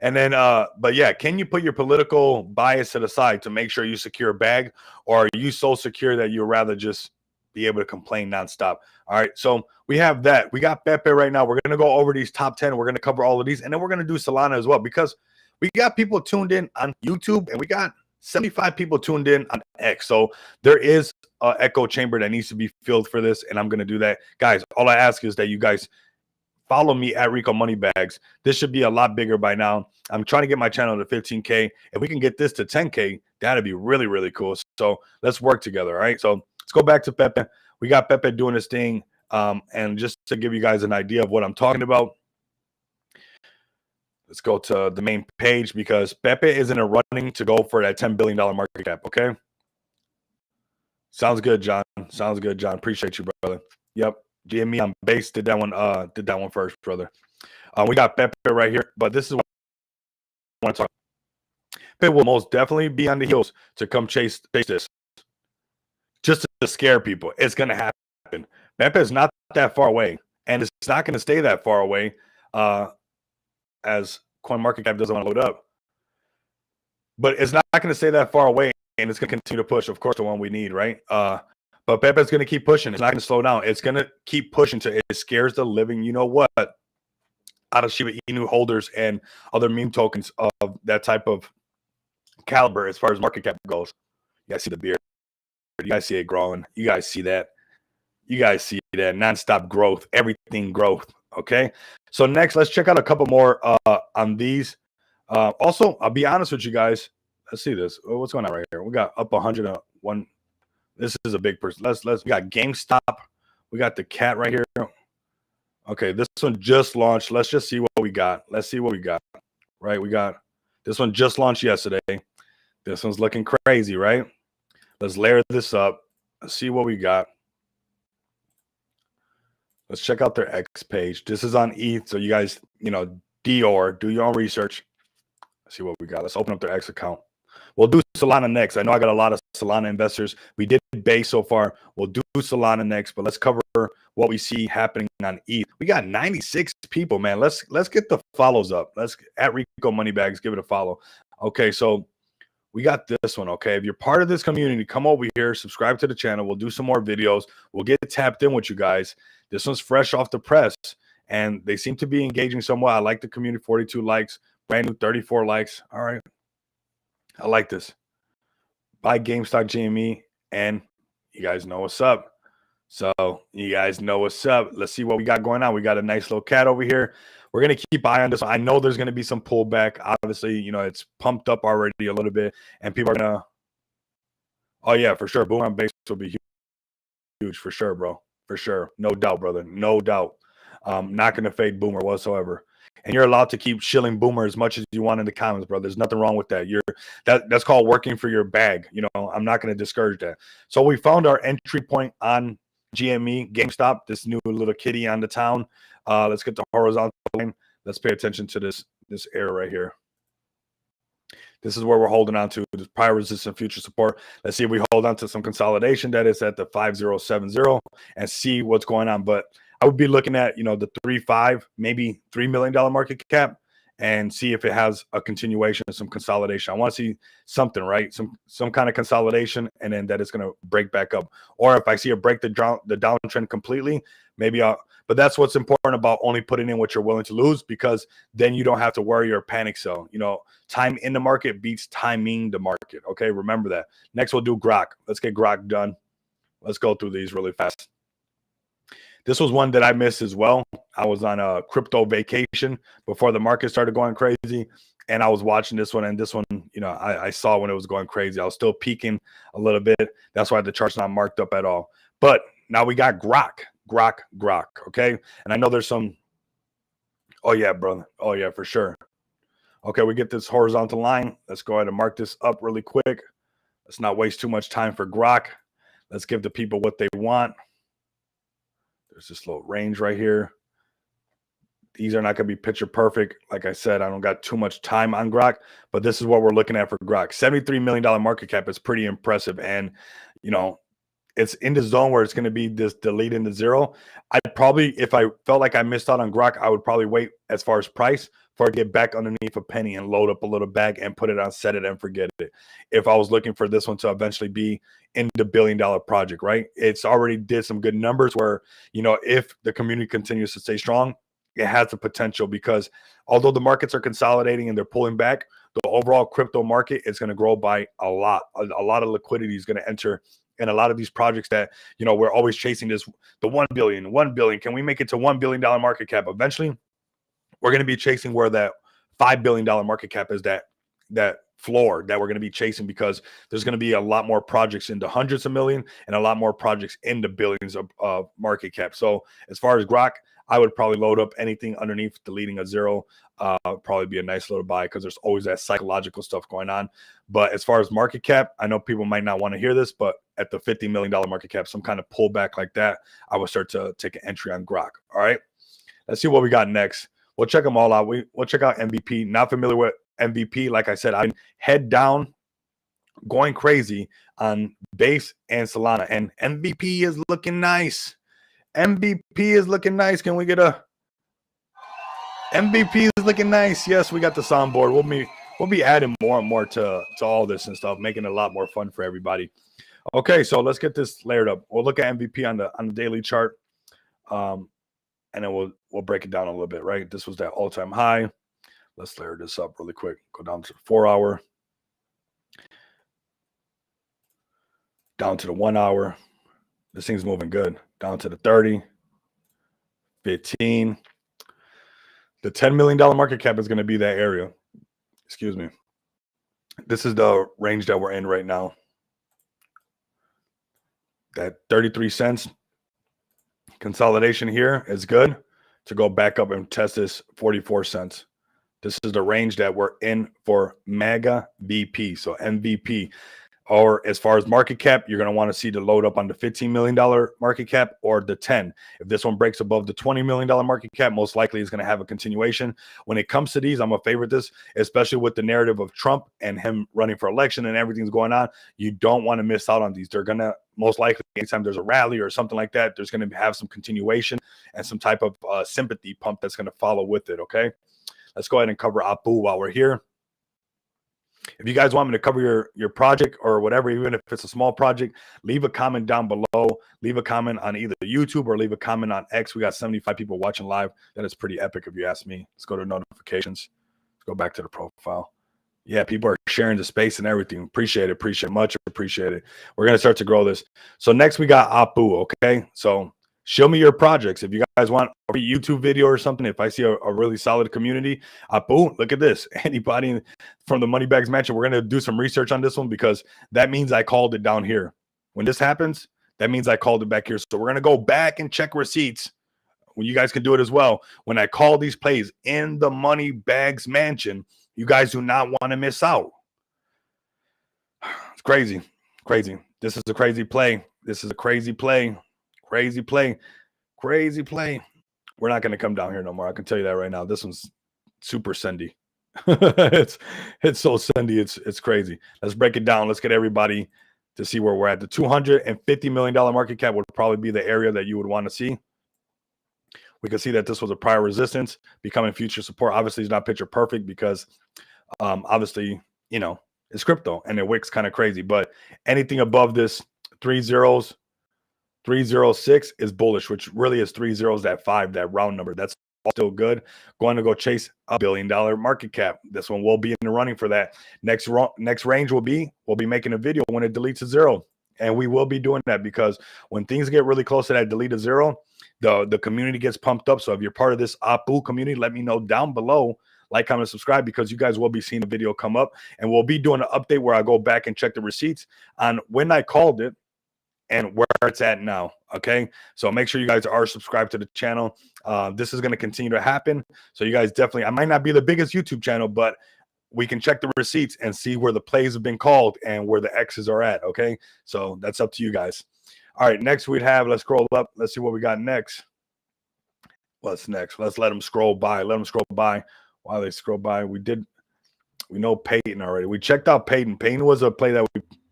And then, but yeah, can you put your political bias to the side to make sure you secure a bag, or are you so secure that you'd rather just be able to complain nonstop? All right, so we have that. We got Pepe right now. We're going to go over these top 10. We're going to cover all of these, and then we're going to do Solana as well, because we got people tuned in on YouTube, and we got 75 people tuned in on X. So there is an echo chamber that needs to be filled for this, and I'm going to do that. Guys, all I ask is that you guys follow me at Rico Moneybags. This should be a lot bigger by now. I'm trying to get my channel to 15K. If we can get this to 10K, that'd be really, really cool. So let's work together, all right? So let's go back to Pepe. We got Pepe doing his thing, and just to give you guys an idea of what I'm talking about, let's go to the main page, because Pepe is in a running to go for that $10 billion market cap, okay? Sounds good, John. Sounds good, John. Appreciate you, brother. Yep. GME on Base did that one first, brother. We got Pepe right here, but this is what I want to talk about. Pepe will most definitely be on the heels to come chase this, just to scare people. It's going to happen. Pepe is not that far away, and it's not going to stay that far away, as CoinMarketCap doesn't want to load up. But it's not going to stay that far away, and it's going to continue to push, of course, the one we need, right? But Pepe's going to keep pushing. It's not going to slow down. It's going to keep pushing till it scares the living, out of Shiba Inu holders and other meme tokens of that type of caliber as far as market cap goes. You guys see the beard. You guys see it growing. You guys see that. You guys see that nonstop growth, everything growth. Okay. So next, let's check out a couple more on these. Also, I'll be honest with you guys. Let's see this. What's going on right here? We got up 101. This is a big person. We got GameStop. We got the cat right here. Okay, this one just launched. Let's just see what we got. Let's see what we got. Right, we got this one just launched yesterday. This one's looking crazy, right? Let's layer this up. Let's see what we got. Let's check out their X page. This is on ETH, so you guys, Dior, do your own research. Let's see what we got. Let's open up their X account. We'll do Solana next. I know I got a lot of Solana investors. We did Base so far. We'll do Solana next, but let's cover what we see happening on ETH. We got 96 people, man. Let's get the follows up. Let's at Rico Moneybags, give it a follow. Okay, so we got this one. Okay, if you're part of this community, come over here, subscribe to the channel. We'll do some more videos. We'll get tapped in with you guys. This one's fresh off the press, and they seem to be engaging somewhat. I like the community. 42 likes, brand new 34 likes. All right, I like this. Buy GameStop GME, and you guys know what's up. So you guys know what's up. Let's see what we got going on. We got a nice little cat over here. We're going to keep eye on this. I know there's going to be some pullback. Obviously, you know, it's pumped up already a little bit, and people are going to, oh, yeah, for sure. Boom on base will be huge for sure, bro. For sure. No doubt, brother. No doubt. Not going to fade Boomer whatsoever. And you're allowed to keep shilling Boomer as much as you want in the comments, bro. There's nothing wrong with that. That's called working for your bag. You know, I'm not going to discourage that. So we found our entry point on GME, GameStop, this new little kitty on the town. Let's get the horizontal line. Let's pay attention to this area right here. This is where we're holding on to this prior resistance future support. Let's see if we hold on to some consolidation that is at the 5070 and see what's going on. But I would be looking at, you know, the 3.5, maybe $3 million market cap, and see if it has a continuation of some consolidation. I want to see something, right? Some kind of consolidation, and then that is going to break back up. Or if I see it break the downtrend completely, maybe I'll. But that's what's important about only putting in what you're willing to lose, because then you don't have to worry or panic sell. You know, time in the market beats timing the market. Okay, remember that. Next, we'll do Grok. Let's get Grok done. Let's go through these really fast. This was one that I missed as well. I was on a crypto vacation before the market started going crazy, and I was watching this one. And this one, you know, I saw when it was going crazy. I was still peaking a little bit. That's why the chart's not marked up at all. But now we got Grok. Okay, and I know there's some. Oh yeah, brother. Oh yeah, for sure. Okay, we get this horizontal line. Let's go ahead and mark this up really quick. Let's not waste too much time for Grok. Let's give the people what they want. There's this little range right here. These are not going to be picture perfect. Like I said, I don't got too much time on Grok, but this is what we're looking at for Grok. $73 million market cap is pretty impressive. And, you know, it's in the zone where it's going to be this delete into zero. I'd probably, if I felt like I missed out on Grok, I would probably wait as far as price for it to get back underneath a penny and load up a little bag and put it on, set it and forget it. If I was looking for this one to eventually be in the $1 billion project, right? It's already did some good numbers where, you know, if the community continues to stay strong, it has the potential, because although the markets are consolidating and they're pulling back, the overall crypto market is going to grow by a lot. A lot of liquidity is going to enter. And a lot of these projects that, you know, we're always chasing this, the 1 billion, can we make it to $1 billion market cap? Eventually, we're going to be chasing where that $5 billion market cap is, that floor that we're going to be chasing, because there's going to be a lot more projects in the hundreds of million and a lot more projects in the billions of market cap. So as far as Grok, I would probably load up anything underneath deleting a zero. Probably be a nice little buy, because there's always that psychological stuff going on. But as far as market cap, I know people might not want to hear this, but at the $50 million market cap, some kind of pullback like that, I would start to take an entry on Grok. All right, let's see what we got next. We'll check them all out. We'll check out MVP. Not familiar with MVP. Like I said, I've been head down, going crazy on Base and Solana, and MVP is looking nice. MVP is looking nice. Can we get a MVP is looking nice? Yes, we got the soundboard. We'll be adding more and more to all this and stuff, making it a lot more fun for everybody. Okay, so let's get this layered up. We'll look at MVP on the daily chart, and then we'll break it down a little bit. Right, this was that all-time high. Let's layer this up really quick. Go down to the 4 hour, down to the 1 hour. This thing's moving good. Down to the 30, 15. The $10 million market cap is going to be that area. Excuse me. This is the range that we're in right now. That 33 cents consolidation here is good to go back up and test this 44 cents. This is the range that we're in for Mega VP. So MVP. Or as far as market cap, you're going to want to see the load up on the $15 million market cap or the 10. If this one breaks above the $20 million market cap, most likely it's going to have a continuation. When it comes to these, I'm going to favorite this, especially with the narrative of Trump and him running for election and everything's going on. You don't want to miss out on these. They're going to most likely, anytime there's a rally or something like that, there's going to have some continuation and some type of sympathy pump that's going to follow with it, okay? let's go ahead and cover Apu while we're here. If you guys want me to cover your project or whatever, even if it's a small project, leave a comment down below. Leave a comment on either YouTube or leave a comment on X. We got 75 people watching live. That is pretty epic if you ask me. Let's go to notifications. Let's go back to the profile. Yeah, people are sharing the space and everything. Appreciate it. Appreciate it. Much appreciate it. We're going to start to grow this. So next we got Apu, okay? So show me your projects. If you guys want a YouTube video or something, if I see a really solid community, Apu, look at this. Anybody from the Moneybags Mansion, we're going to do some research on this one because that means I called it down here. When this happens, that means I called it back here. So we're going to go back and check receipts. Well, you guys can do it as well. When I call these plays in the Moneybags Mansion, you guys do not want to miss out. It's crazy. Crazy. This is a crazy play. This is a crazy play. Crazy play. Crazy play. We're not going to come down here no more. I can tell you that right now. This one's super sendy. it's so sendy. It's crazy. Let's break it down. Let's get everybody to see where we're at. The $250 million market cap would probably be the area that you would want to see. We can see that this was a prior resistance, becoming future support. Obviously, it's not picture perfect because obviously, you know, it's crypto and it wicks kind of crazy. But anything above this 3 zeros, 306 is bullish, which really is 3 zeros, that 5, that round number. That's still good. Going to go chase $1 billion market cap. This one will be in the running for that. Next range will be, we'll be making a video when it deletes a 0. And we will be doing that because when things get really close to that delete a 0, the community gets pumped up. So if you're part of this Apu community, let me know down below. Like, comment, subscribe, because you guys will be seeing the video come up. And we'll be doing an update where I go back and check the receipts on when I called it and where it's at now. Okay, so make sure you guys are subscribed to the channel. This is going to continue to happen. So you guys definitely, I might not be the biggest YouTube channel, but we can check the receipts and see where the plays have been called and where the X's are at. Okay, so that's up to you guys. All right, next we'd have, let's scroll up. Let's see what we got next. What's next? Let's let them scroll by. Let them scroll by. While they scroll by, we know Peyton already. We checked out Peyton. Peyton was a play that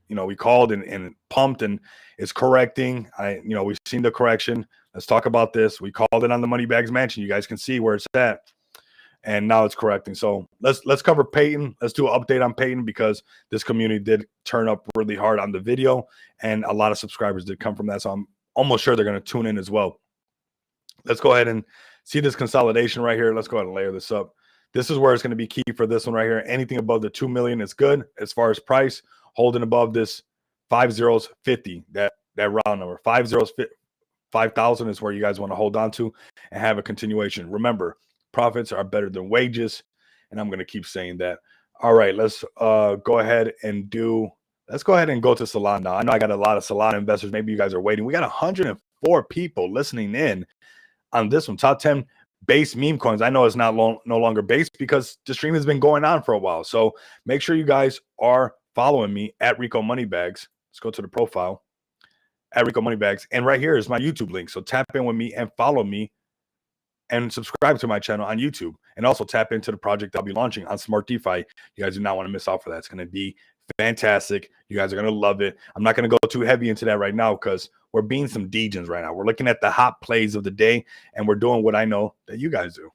we called and pumped, and it's correcting. We've seen the correction. Let's talk about this. We called it on the Moneybags Mansion. You guys can see where it's at, and now it's correcting. So let's cover Peyton. Let's do an update on Peyton because this community did turn up really hard on the video, and a lot of subscribers did come from that. So I'm almost sure they're going to tune in as well. Let's go ahead and see this consolidation right here. Let's go ahead and layer this up. This is where it's going to be key for this one right here. Anything above the 2 million is good as far as price. Holding above this 5 zeros 50, that round number 5 zeros 5,000 is where you guys want to hold on to and have a continuation. Remember, profits are better than wages, and I'm going to keep saying that. All right, let's go ahead and go to Solana now. I know I got a lot of Solana investors. Maybe you guys are waiting. We got 104 people listening in on this one. Top 10 Base Memecoins. I know it's not no longer Base because the stream has been going on for a while. So make sure you guys are following me at Rico Moneybags. Let's go to the profile at Rico Moneybags. And right here is my YouTube link. So tap in with me and follow me and subscribe to my channel on YouTube. And also tap into the project I'll be launching on Smart DeFi. You guys do not want to miss out for that. It's going to be fantastic. You guys are going to love it. I'm not going to go too heavy into that right now because we're being some degens right now. We're looking at the hot plays of the day, and we're doing what I know that you guys do.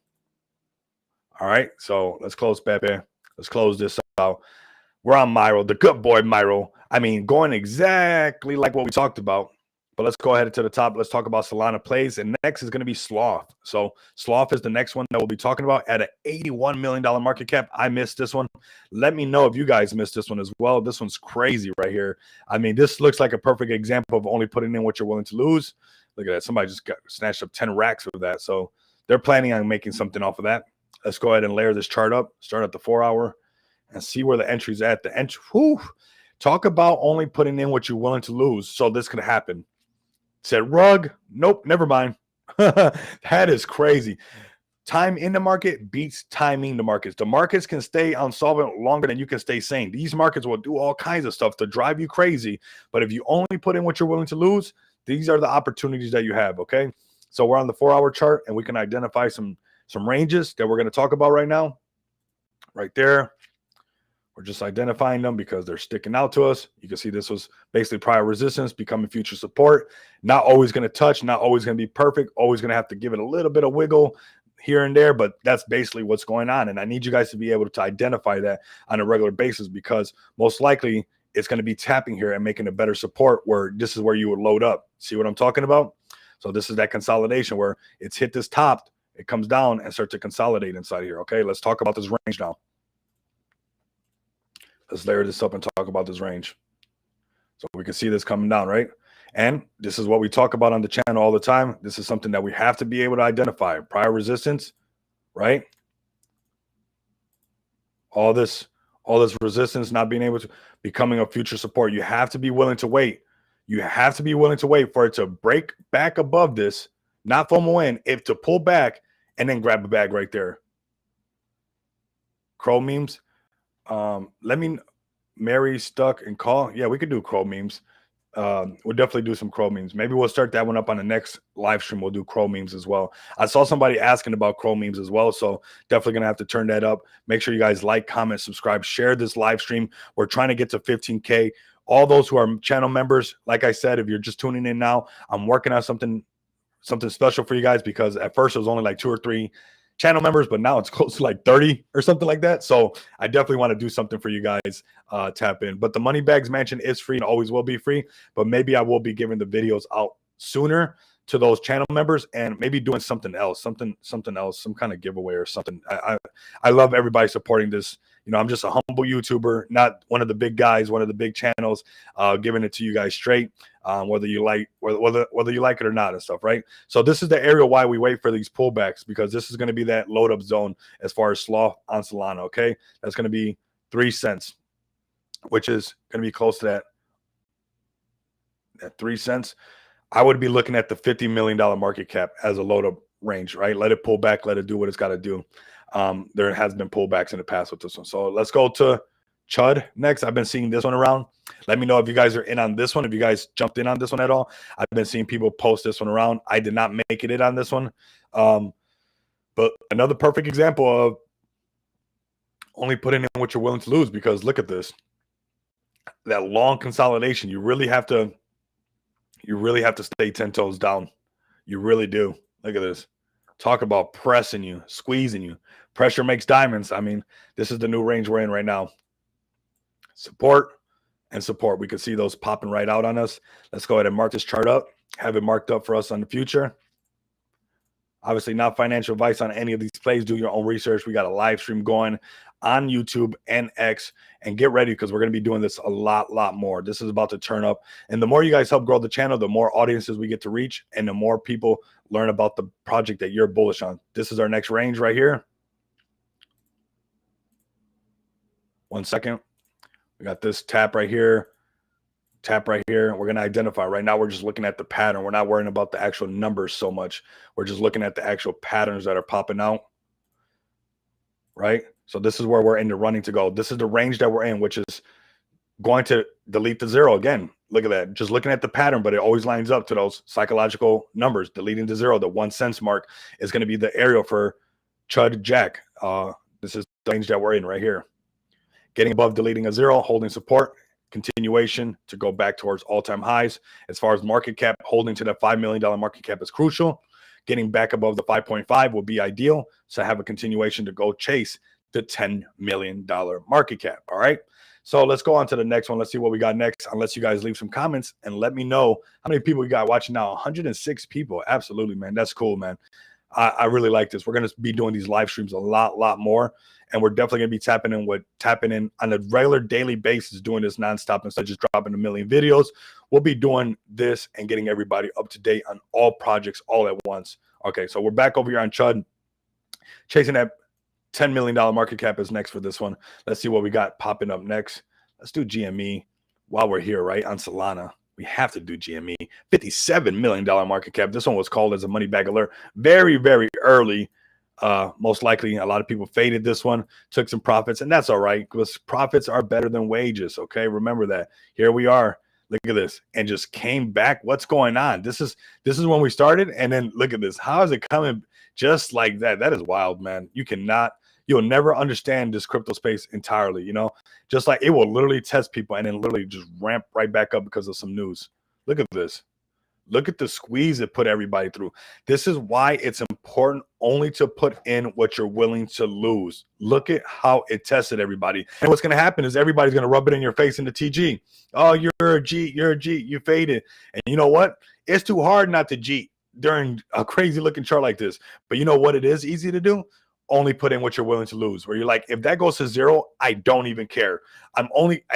All right, so let's close Pepe. Let's close this out. We're on Myro, the good boy Myro. I mean, going exactly like what we talked about. But let's go ahead to the top. Let's talk about Solana plays. And next is going to be Sloth. So Sloth is the next one that we'll be talking about at an $81 million market cap. I missed this one. Let me know if you guys missed this one as well. This one's crazy right here. I mean, this looks like a perfect example of only putting in what you're willing to lose. Look at that. Somebody just got snatched up 10 racks with that. So they're planning on making something off of that. Let's go ahead and layer this chart up. Start at the 4 hour and see where the entry's at. The entry. Whew, talk about only putting in what you're willing to lose. So this could happen. Said rug. Nope, never mind. That is crazy. Time in the market beats timing the markets. The markets can stay unsolvent longer than you can stay sane. These markets will do all kinds of stuff to drive you crazy. But if you only put in what you're willing to lose, these are the opportunities that you have, okay? So we're on the 4 hour chart, and we can identify some ranges that we're going to talk about right now. Right there. We're just identifying them because they're sticking out to us. You can see this was basically prior resistance, becoming future support. Not always going to touch, not always going to be perfect, always going to have to give it a little bit of wiggle. here and there, but that's basically what's going on. And I need you guys to be able to identify that on a regular basis, because most likely it's going to be tapping here and making a better support where this is where you would load up. See what I'm talking about? So this is that consolidation where it's hit this top, it comes down and start to consolidate inside here. Okay, let's talk about this range now. Let's layer this up and talk about this range. So we can see this coming down, right? And this is what we talk about on the channel all the time. This is something that we have to be able to identify. Prior resistance, right? All this resistance not being able to becoming a future support. You have to be willing to wait. You have to be willing to wait for it to break back above this, not FOMO in, if to pull back and then grab a bag right there. Crow memes. Let me Mary stuck and call. Yeah, we could do crow memes. We'll definitely do some crow memes. Maybe we'll start that one up on the next live stream. We'll do crow memes as well. I saw somebody asking about crow memes as well, so definitely gonna have to turn that up. Make sure you guys like, comment, subscribe, share this live stream. We're trying to get to 15K. All those who are channel members, like I said, if you're just tuning in now, I'm working on something special for you guys, because at first it was only like 2 or 3 channel members, but now it's close to like 30 or something like that. So I definitely want to do something for you guys. Tap in. But the Money Bags Mansion is free and always will be free, but maybe I will be giving the videos out sooner to those channel members, and maybe doing something else, something else, some kind of giveaway or something. I love everybody supporting this. You know, I'm just a humble YouTuber, not one of the big guys, one of the big channels, giving it to you guys straight, whether you like it or not and stuff, right? So this is the area why we wait for these pullbacks, because this is going to be that load up zone as far as sloth on Solana. Okay, that's going to be 3 cents, which is going to be close to that 3 cents. I would be looking at the $50 million market cap as a load up range, right? Let it pull back, let it do what it's got to do. There has been pullbacks in the past with this one. So let's go to Chud next. I've been seeing this one around. Let me know if you guys are in on this one, if you guys jumped in on this one at all. I've been seeing people post this one around. I did not make it in on this one. But another perfect example of only putting in what you're willing to lose, because look at this. That long consolidation, you really have to stay 10 toes down. You really do. Look at this. Talk about pressing you, squeezing you. Pressure makes diamonds. I mean, this is the new range we're in right now. Support and support. We can see those popping right out on us. Let's go ahead and mark this chart up. Have it marked up for us on the future. Obviously, not financial advice on any of these plays. Do your own research. We got a live stream going on YouTube and X, and get ready, because we're going to be doing this a lot more. This is about to turn up, and the more you guys help grow the channel, the more audiences we get to reach, and the more people learn about the project that you're bullish on. This is our next range right here. 1 second. We got this tap right here. Tap right here. We're going to identify. Right now, we're just looking at the pattern. We're not worrying about the actual numbers so much. We're just looking at the actual patterns that are popping out. Right? So this is where we're in the running to go. This is the range that we're in, which is going to delete the zero again. Look at that. Just looking at the pattern, but it always lines up to those psychological numbers. Deleting the zero, the 1 cent mark, is going to be the area for Chud Jack. This is the range that we're in right here. Getting above deleting a zero, holding support, continuation to go back towards all-time highs. As far as market cap, holding to that $5 million market cap is crucial. Getting back above the 5.5 will be ideal. So have a continuation to go chase the $10 million market cap. All right. So let's go on to the next one. Let's see what we got next. Unless you guys leave some comments and let me know how many people we got watching now. 106 people. Absolutely, man. That's cool, man. I really like this. We're going to be doing these live streams a lot more. And we're definitely going to be tapping in on a regular daily basis, doing this nonstop instead of just dropping a million videos. We'll be doing this and getting everybody up to date on all projects all at once. Okay, so we're back over here on Chud. Chasing that $10 million market cap is next for this one. Let's see what we got popping up next. Let's do GME while we're here, right? On Solana. We have to do GME. $57 million market cap. This one was called as a money bag alert. Very early. Most likely a lot of people faded this one, took some profits, and that's all right, because profits are better than wages. Okay, remember that. Here we are. Look at this, and just came back. What's going on? This is when we started, and then look at this. How is it coming just like that? That is wild, man. You'll never understand this crypto space entirely. You know, just like it will literally test people and then literally just ramp right back up because of some news. Look at this. Look at the squeeze it put everybody through. This is why it's important only to put in what you're willing to lose. Look at how it tested everybody. And what's going to happen is everybody's going to rub it in your face in the TG. Oh, you're a G, you faded. And you know what? It's too hard not to G during a crazy looking chart like this. But you know what it is easy to do? Only put in what you're willing to lose, where you're like, if that goes to zero, I don't even care. And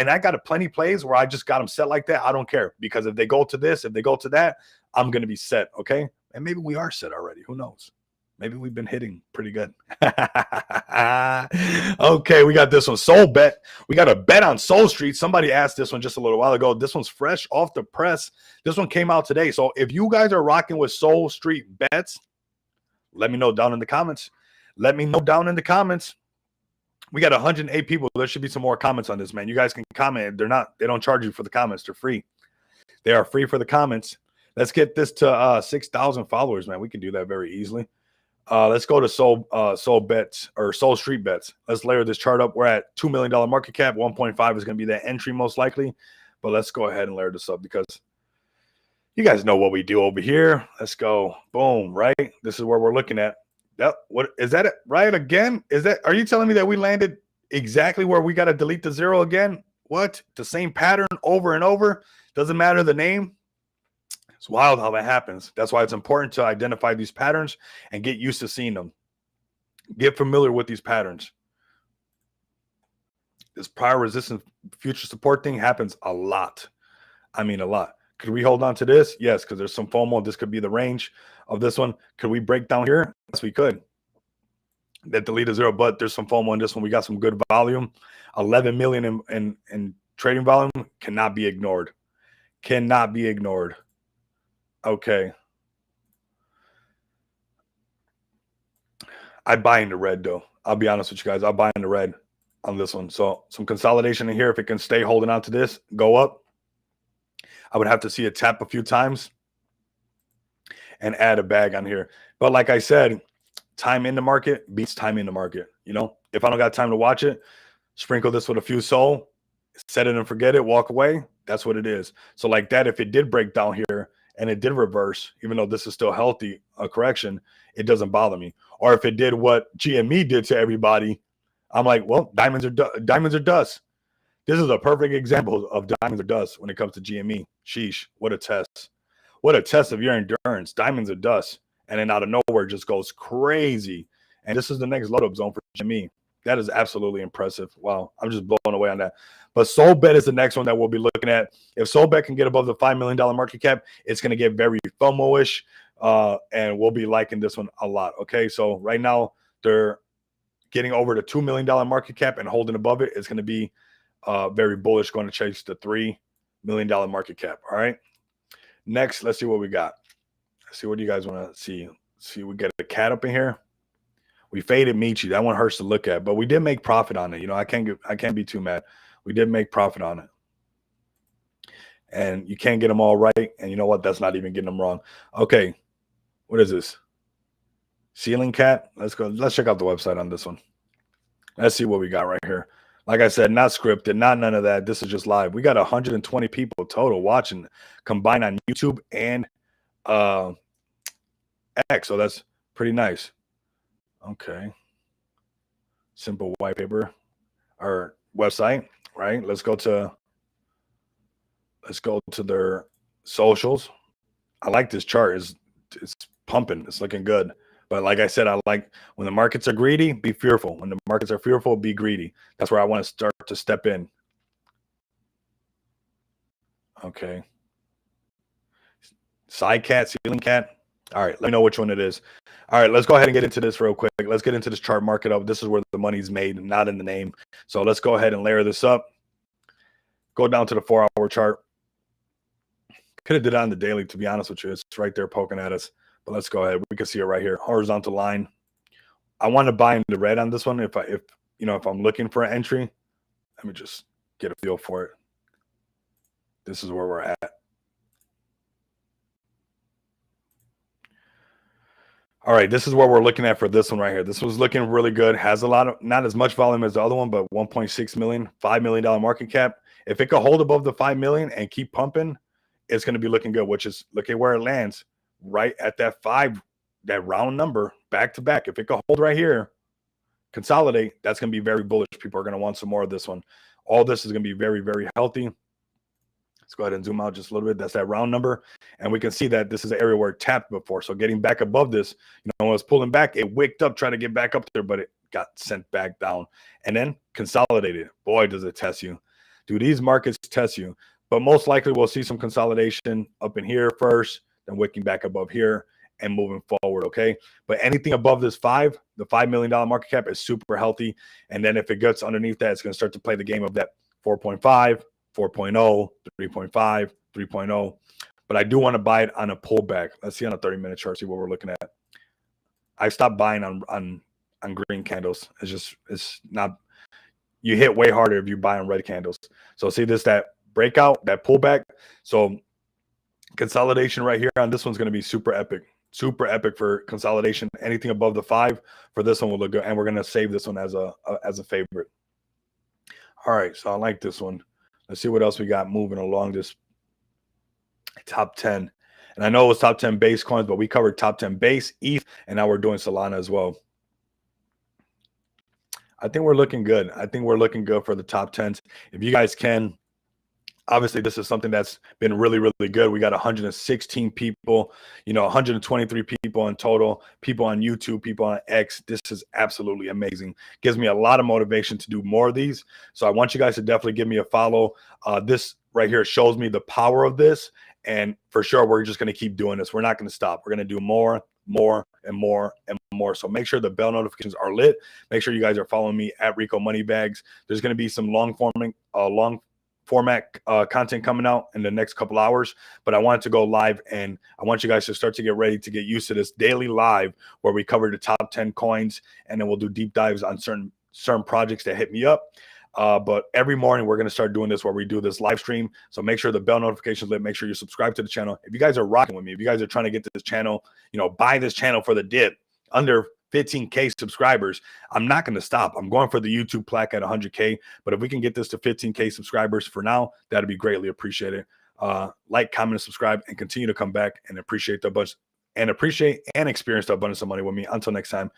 I got a plenty plays where I just got them set like that. I don't care, because if they go to this, if they go to that, I'm going to be set. Okay. And maybe we are set already. Who knows? Maybe we've been hitting pretty good. Okay. We got this one. Soul bet. We got a bet on Soul Street. Somebody asked this one just a little while ago. This one's fresh off the press. This one came out today. So if you guys are rocking with Soul Street bets, let me know down in the comments. Let me know down in the comments. We got 108 people. There should be some more comments on this, man. You guys can comment. They don't charge you for the comments. They're free. They are free for the comments. Let's get this to 6,000 followers, man. We can do that very easily. Let's go to Soul Bets or Soul Street Bets. Let's layer this chart up. We're at $2 million market cap. 1.5 is going to be that entry most likely. But let's go ahead and layer this up, because you guys know what we do over here. Let's go. Boom, right? This is where we're looking at. What is that right again? Are you telling me that we landed exactly where we got to delete the zero again? What? The same pattern over and over? Doesn't matter the name. It's wild how that happens. That's why it's important to identify these patterns and get used to seeing them. Get familiar with these patterns. This prior resistance, future support thing happens a lot. I mean, a lot. Could we hold on to this? Yes, because there's some FOMO. This could be the range of this one. Could we break down here? Yes, we could. That delete a zero, but there's some FOMO in this one. We got some good volume. 11 million in trading volume cannot be ignored. Cannot be ignored. Okay. I buy into red, though. I'll be honest with you guys. I'll buy into red on this one. So some consolidation in here. If it can stay holding on to this, go up. I would have to see it tap a few times and add a bag on here. But like I said, time in the market beats time in the market. You know, if I don't got time to watch it, sprinkle this with a few soul, set it and forget it, walk away. That's what it is. So like that, if it did break down here and it did reverse, even though this is still healthy, a correction, it doesn't bother me. Or if it did what GME did to everybody, I'm like, well, diamonds are dust. This is a perfect example of diamonds are dust when it comes to GME. Sheesh, what a test. What a test of your endurance. Diamonds are dust. And then out of nowhere, it just goes crazy. And this is the next load-up zone for GME. That is absolutely impressive. Wow, I'm just blown away on that. But Soul Bet is the next one that we'll be looking at. If Soul Bet can get above the $5 million market cap, it's going to get very FOMO-ish, and we'll be liking this one a lot. Okay, so right now they're getting over the $2 million market cap and holding above it. It's going to be very bullish, going to chase the $3 million market cap. All right. Next, let's see what we got. Let's see what you guys want to see. See, we get a cat up in here. We faded Michi. That one hurts to look at, but we did make profit on it. You know, I can't be too mad. We did make profit on it. And you can't get them all right. And you know what? That's not even getting them wrong. Okay. What is this? Ceiling cat. Let's go. Let's check out the website on this one. Let's see what we got right here. Like I said, not scripted, not none of that. This is just live. We got 120 people total watching combined on YouTube and X. So that's pretty nice. Okay. Simple white paper or website, right? Let's go to their socials. I like this chart. It's pumping. It's looking good. But like I said, I like when the markets are greedy, be fearful. When the markets are fearful, be greedy. That's where I want to start to step in. Okay. Side cat, ceiling cat. All right, let me know which one it is. All right, let's go ahead and get into this real quick. Let's get into this chart market up. This is where the money's made, not in the name. So let's go ahead and layer this up. Go down to the 4-hour chart. Could have did it on the daily, to be honest with you. It's right there poking at us. But let's go ahead. We can see it right here. Horizontal line. I want to buy into red on this one. If I'm looking for an entry, let me just get a feel for it. This is where we're at. All right, this is what we're looking at for this one right here. This was looking really good. Has a lot of, not as much volume as the other one, but 1.6 million, $5 million market cap. If it could hold above the 5 million and keep pumping, it's going to be looking good, which is look at where it lands right at that 5, that round number back to back. If it can hold right here, consolidate, that's going to be very bullish. People are going to want some more of this one. All this is going to be very, very healthy. Let's go ahead and zoom out just a little bit. That's that round number. And we can see that this is an area where it tapped before. So getting back above this, when it was pulling back, it wicked up, trying to get back up there, but it got sent back down and then consolidated. Boy, does it test you. Dude, these markets test you. But most likely we'll see some consolidation up in here first, then wicking back above here and moving forward, okay? But anything above this the $5 million market cap is super healthy. And then if it gets underneath that, it's going to start to play the game of that 4.5, 4.0, 3.5, 3.0. But I do want to buy it on a pullback. Let's see on a 30-minute chart, see what we're looking at. I stopped buying on green candles. It's not, you hit way harder if you buy on red candles. So see this, that breakout, that pullback. So consolidation right here on this one's going to be super epic for consolidation. Anything above the 5 for this one will look good. And we're going to save this one as a favorite. All right. So I like this one. Let's see what else we got moving along this top 10. And I know it was top 10 base coins, but we covered top 10 base, ETH, and now we're doing Solana as well. I think we're looking good. I think we're looking good for the top 10s. If you guys can, obviously this is something that's been really, really good. We got 116 people, 123 people in total, people on YouTube, people on X. This is absolutely amazing. Gives me a lot of motivation to do more of these. So I want you guys to definitely give me a follow. This right here shows me the power of this. And for sure, we're just going to keep doing this. We're not going to stop. We're going to do more, and more and more. So make sure the bell notifications are lit. Make sure you guys are following me at Rico Moneybags. There's going to be some long format content coming out in the next couple hours, but I wanted to go live, and I want you guys to start to get ready to get used to this daily live where we cover the top 10 coins, and then we'll do deep dives on certain projects that hit me up. But every morning we're going to start doing this where we do this live stream. So make sure the bell notifications lit. Make sure you subscribe to the channel. If you guys are rocking with me, if you guys are trying to get to this channel, buy this channel for the dip under 15K subscribers, I'm not going to stop. I'm going for the YouTube plaque at 100K. But if we can get this to 15K subscribers for now, that'd be greatly appreciated. Like, comment, and subscribe, and continue to come back and appreciate and experience the abundance of money with me. Until next time,